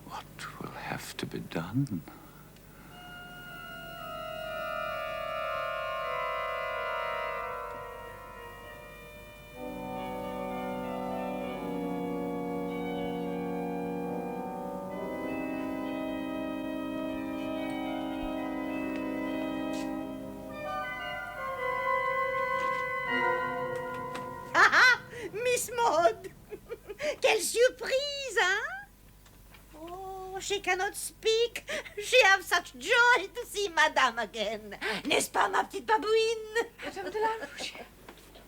what will have to be done. Miss Maud! Quelle surprise, hein? Oh, she cannot speak. She have such joy to see Madame again. N'est-ce pas, ma petite babouine? Madame de la Rouge,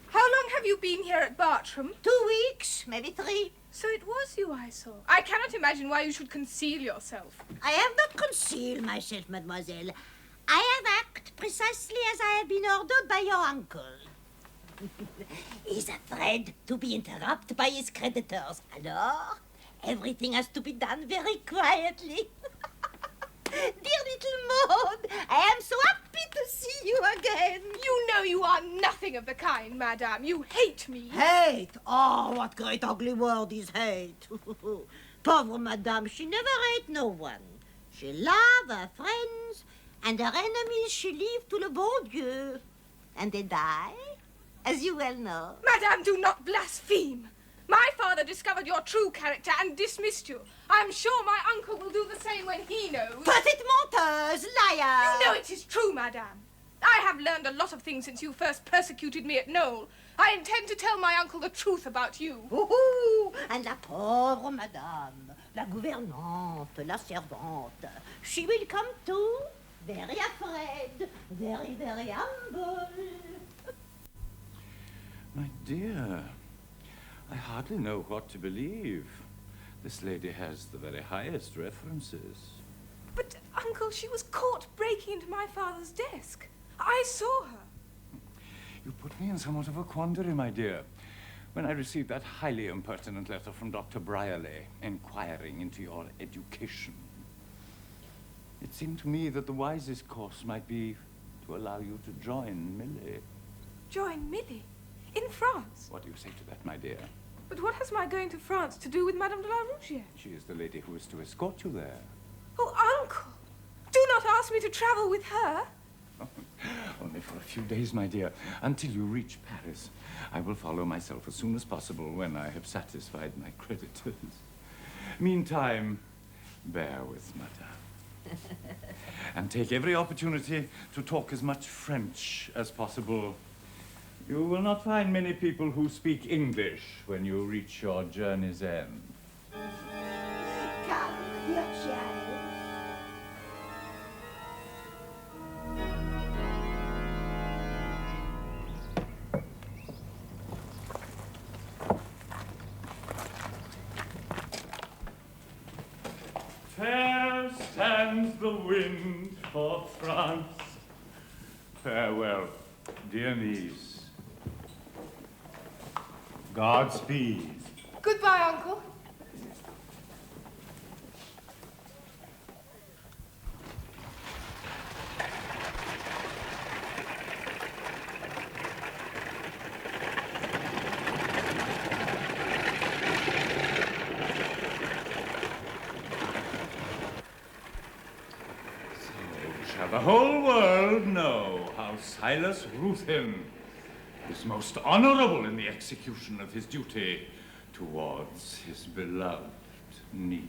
how long have you been here at Bartram? 2 weeks, maybe 3. So it was you I saw. I cannot imagine why you should conceal yourself. I have not concealed myself, mademoiselle. I have acted precisely as I have been ordered by your uncle. He's afraid to be interrupted by his creditors. Alors, everything has to be done very quietly. Dear little Maud, I am so happy to see you again. You know you are nothing of the kind, madame. You hate me. Hate? Oh, what great ugly word is hate. Pauvre madame, she never hate no one. She love her friends, and her enemies she leave to le bon Dieu. And they die, as you well know. Madame, do not blaspheme. My father discovered your true character and dismissed you. I am sure my uncle will do the same when he knows. Petite menteuse, liar! You know it is true, madame. I have learned a lot of things since you first persecuted me at Knoll. I intend to tell my uncle the truth about you. Ouhou! And la pauvre madame, la gouvernante, la servante. She will come too, very afraid, very, very humble. My dear, I hardly know what to believe. This lady has the very highest references. But, Uncle, she was caught breaking into my father's desk. I saw her. You put me in somewhat of a quandary, my dear. When I received that highly impertinent letter from Dr. Brierley, inquiring into your education, it seemed to me that the wisest course might be to allow you to join Millie. Join Millie? In France? What do you say to that, my dear? But what has my going to France to do with Madame de la Rouge? She is the lady who is to escort you there. Oh, Uncle! Do not ask me to travel with her. Only for a few days, my dear, until you reach Paris. I will follow myself as soon as possible when I have satisfied my creditors. Meantime, bear with Madame. And take every opportunity to talk as much French as possible. You will not find many people who speak English when you reach your journey's end. Come, your child. Fair stands the wind for France. Farewell, dear niece. Godspeed. Goodbye, Uncle. Shall the whole world know how Silas Ruthin is most honorable in the execution of his duty towards his beloved niece.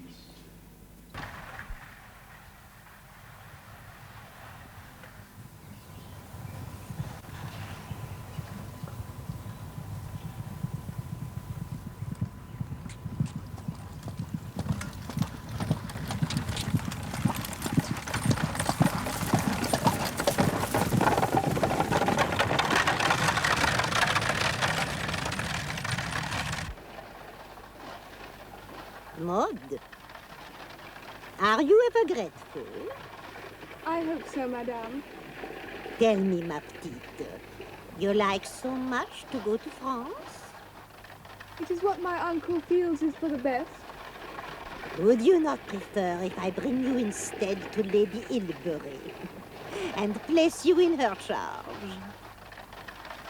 Maud, are you ever grateful? I hope so, madame. Tell me, ma petite, you like so much to go to France? It is what my uncle feels is for the best. Would you not prefer if I bring you instead to Lady Ilbury and place you in her charge?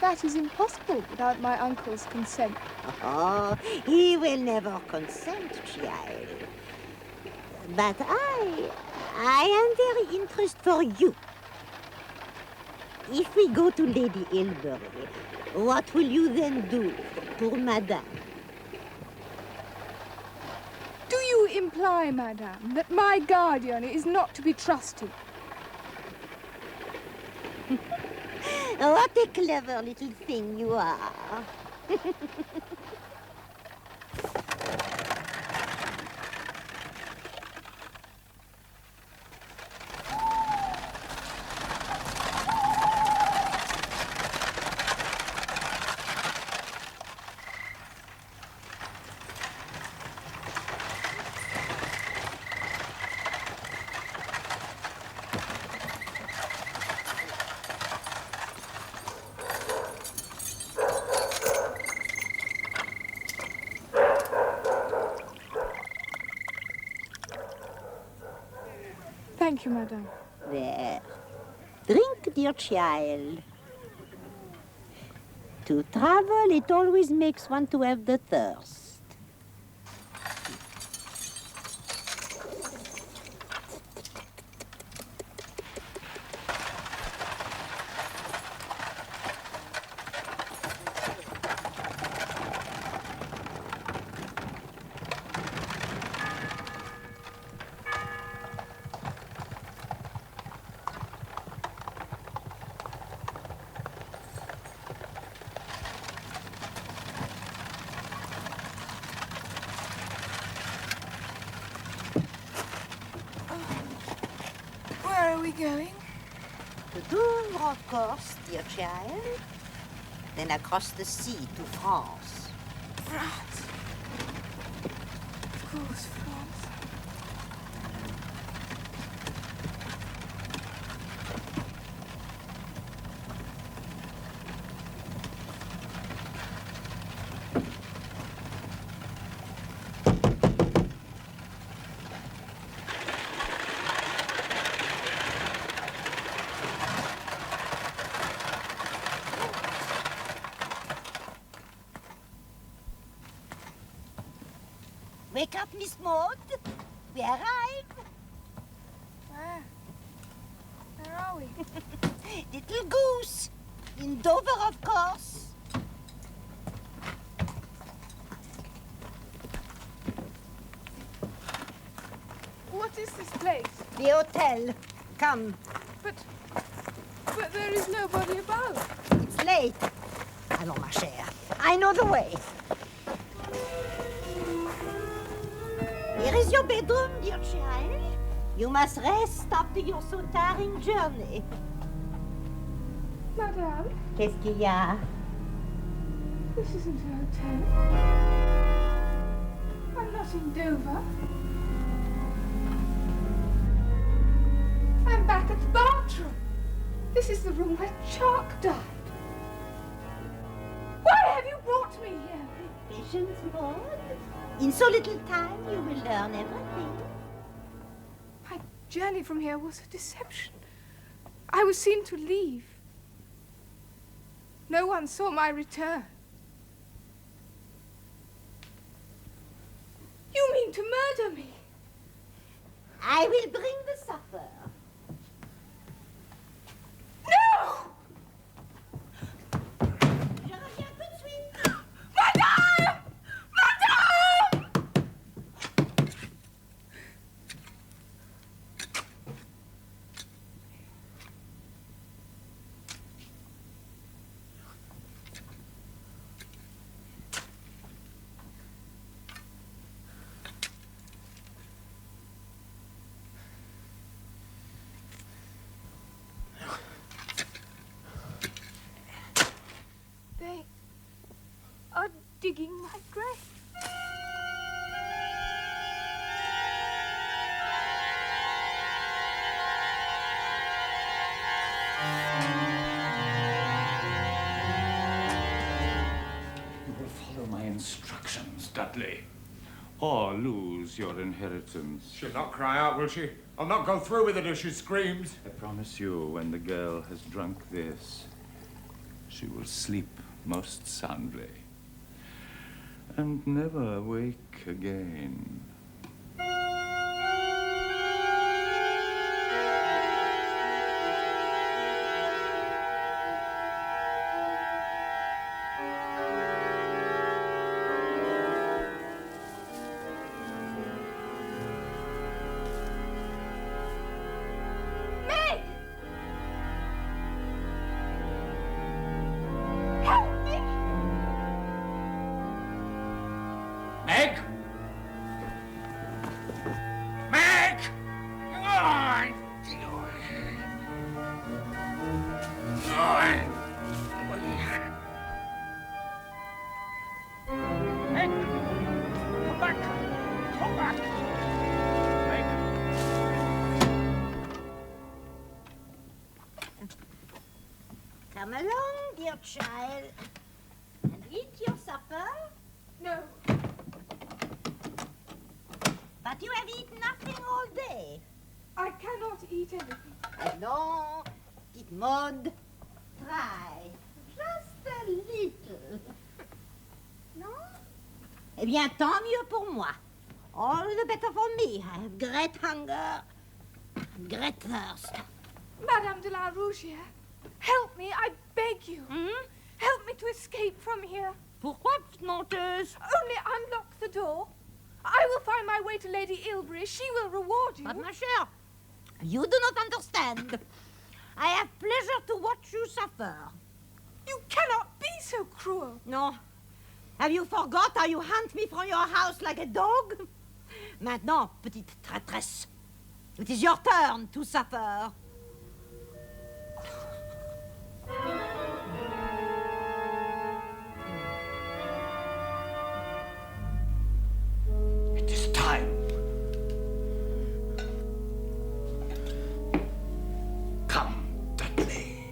That is impossible without my uncle's consent. Oh, he will never consent, child. But I am very interested for you. If we go to Lady Ilbury, what will you then do for Madame? Do you imply, madame, that my guardian is not to be trusted? What a clever little thing you are. Thank you, madame. There. Drink, dear child. To travel, it always makes one to have the thirst. Where are we going? To Douvres, of course, dear child. Then across the sea to France. France. Of course, France. Wake up, Miss Maud. We arrive. Where? Where are we? Little goose. In Dover, of course. What is this place? The hotel. Come. But there is nobody about. It's late. Allons, ma chère. I know the way. Here is your bedroom, dear child. You must rest after your so tiring journey. Madame? Qu'est-ce qu'il y a? This isn't a hotel. I'm not in Dover. I'm back at the bathroom. This is the room where Chalk died. Why have you brought me here? Patience, Maud. In so little time, you will learn everything. My journey from here was a deception. I was seen to leave. No one saw my return. You mean to murder me? I will bring the supper. No! Je reviens tout de suite. Madame! Madame! They are digging my grave. Dudley, or lose your inheritance. She'll not cry out, will she? I'll not go through with it if she screams. I promise you, when the girl has drunk this, she will sleep most soundly and never wake again. Come along, dear child, and eat your supper. No. But you have eaten nothing all day. I cannot eat anything. Allons, petite Maud, try. Just a little. Non? Eh bien, tant mieux pour moi. All the better for me. I have great hunger, great thirst. Madame de la Rougière, help me, I beg you. Help me to escape from here. Pourquoi, petite menteuse? Only unlock the door. I will find my way to Lady Ilbury. She will reward you. But, ma chère, you do not understand. I have pleasure to watch you suffer. You cannot be so cruel. No. Have you forgot how you hunt me from your house like a dog? Maintenant, petite traîtresse, it is your turn to suffer. It is time. Come, Dudley.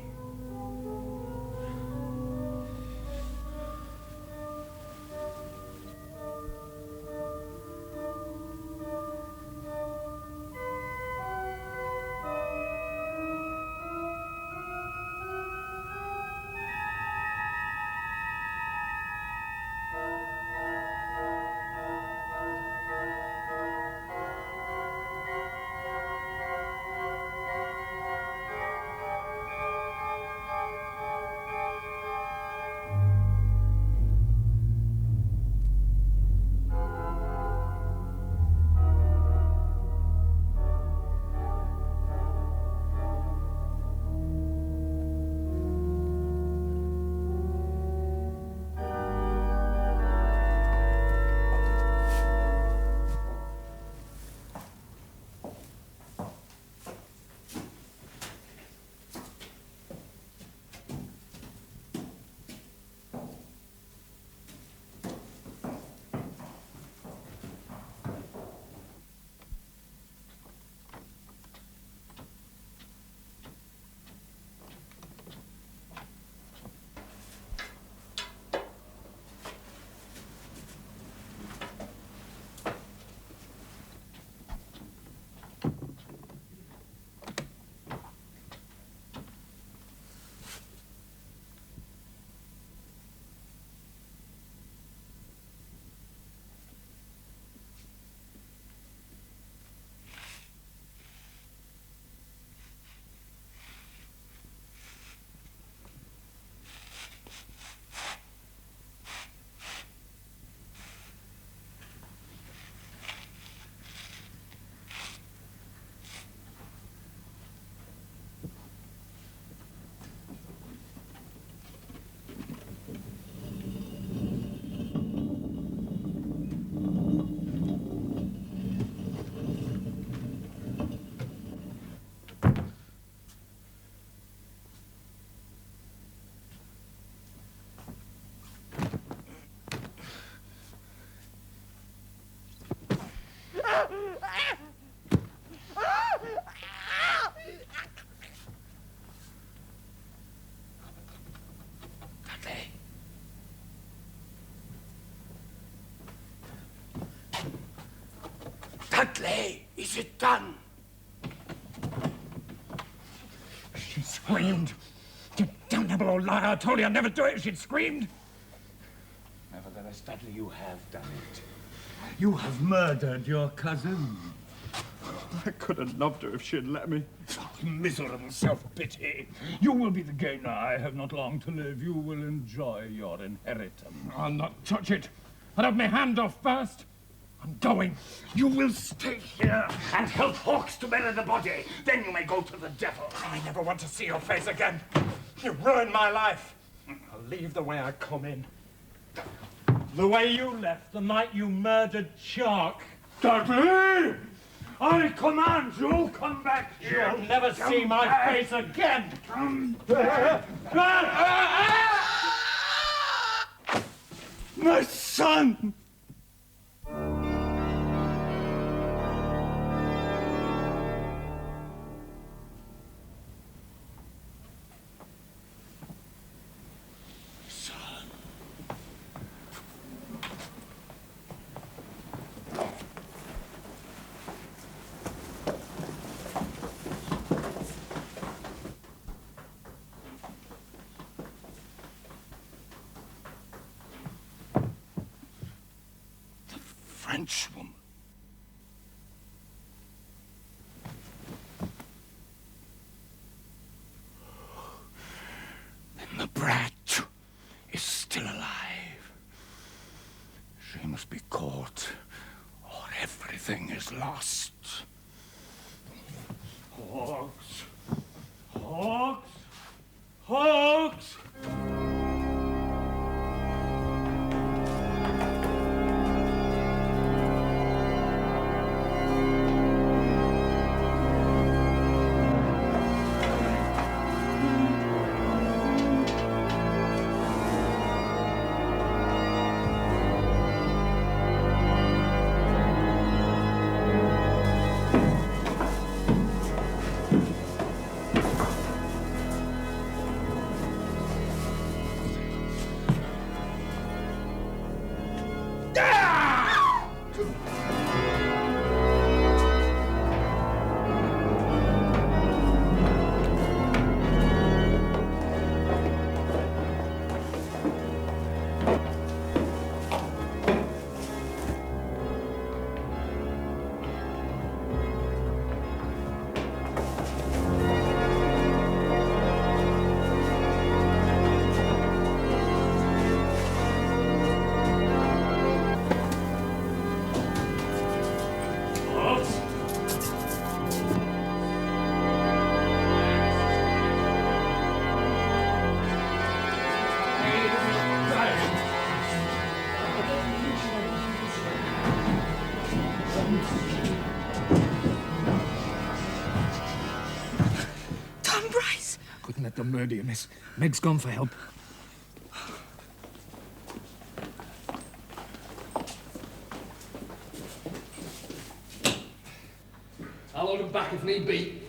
Dudley, is it done? She screamed. You damnable old liar. I told you I'd never do it. She'd screamed. Nevertheless, Dudley, you have done it. You have murdered your cousin. I could have loved her if she had let me. Oh, miserable self-pity. You will be the gainer. I have not long to live. You will enjoy your inheritance. I'll not touch it. I'll have my hand off first. I'm going. You will stay here and help Hawks to bury the body. Then you may go to the devil. I never want to see your face again. You ruined my life. I'll leave the way I come in. The way you left the night you murdered Shark. Dudley! I command you, come back here. You'll never see my face again. Come back. My son! Frenchwoman. Then the brat is still alive. She must be caught, or everything is lost. Hawks! Hawks! Hawks! The murder you, miss. Meg's gone for help. I'll hold him back if need be.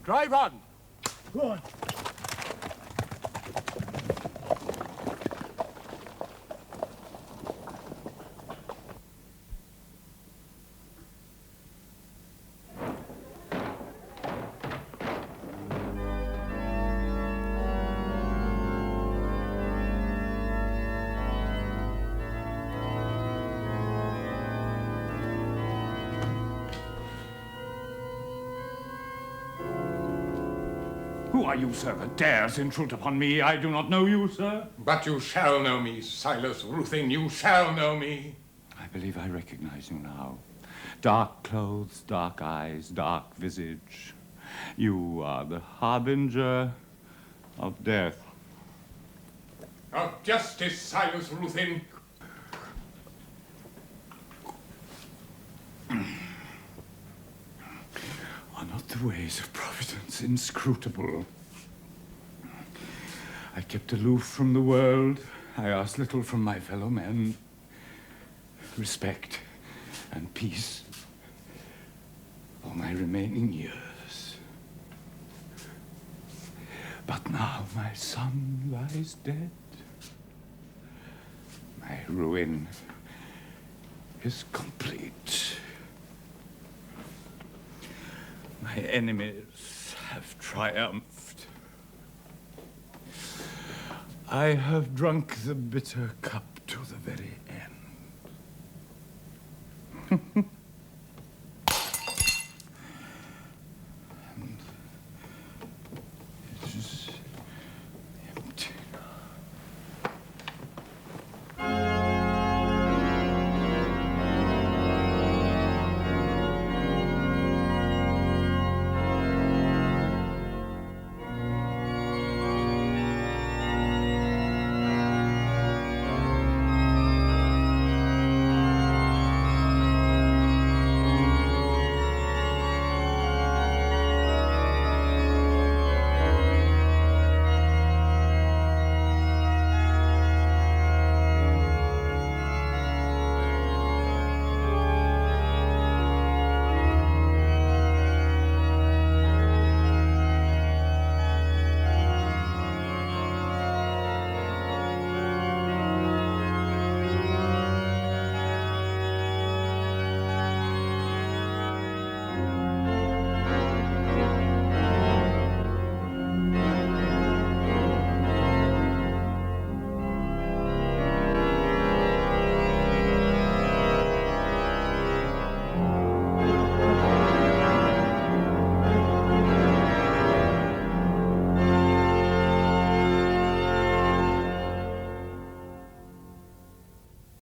Drive on. Go on. Who are you, sir, that dares intrude upon me? I do not know you, sir. But you shall know me, Silas Ruthin. You shall know me. I believe I recognize you now. Dark clothes, dark eyes, dark visage. You are the harbinger of death. Of justice, Silas Ruthin. Are not the ways of Providence inscrutable? I kept aloof from the world. I asked little from my fellow men. Respect and peace for my remaining years. But now my son lies dead. My ruin is complete. My enemies have triumphed. I have drunk the bitter cup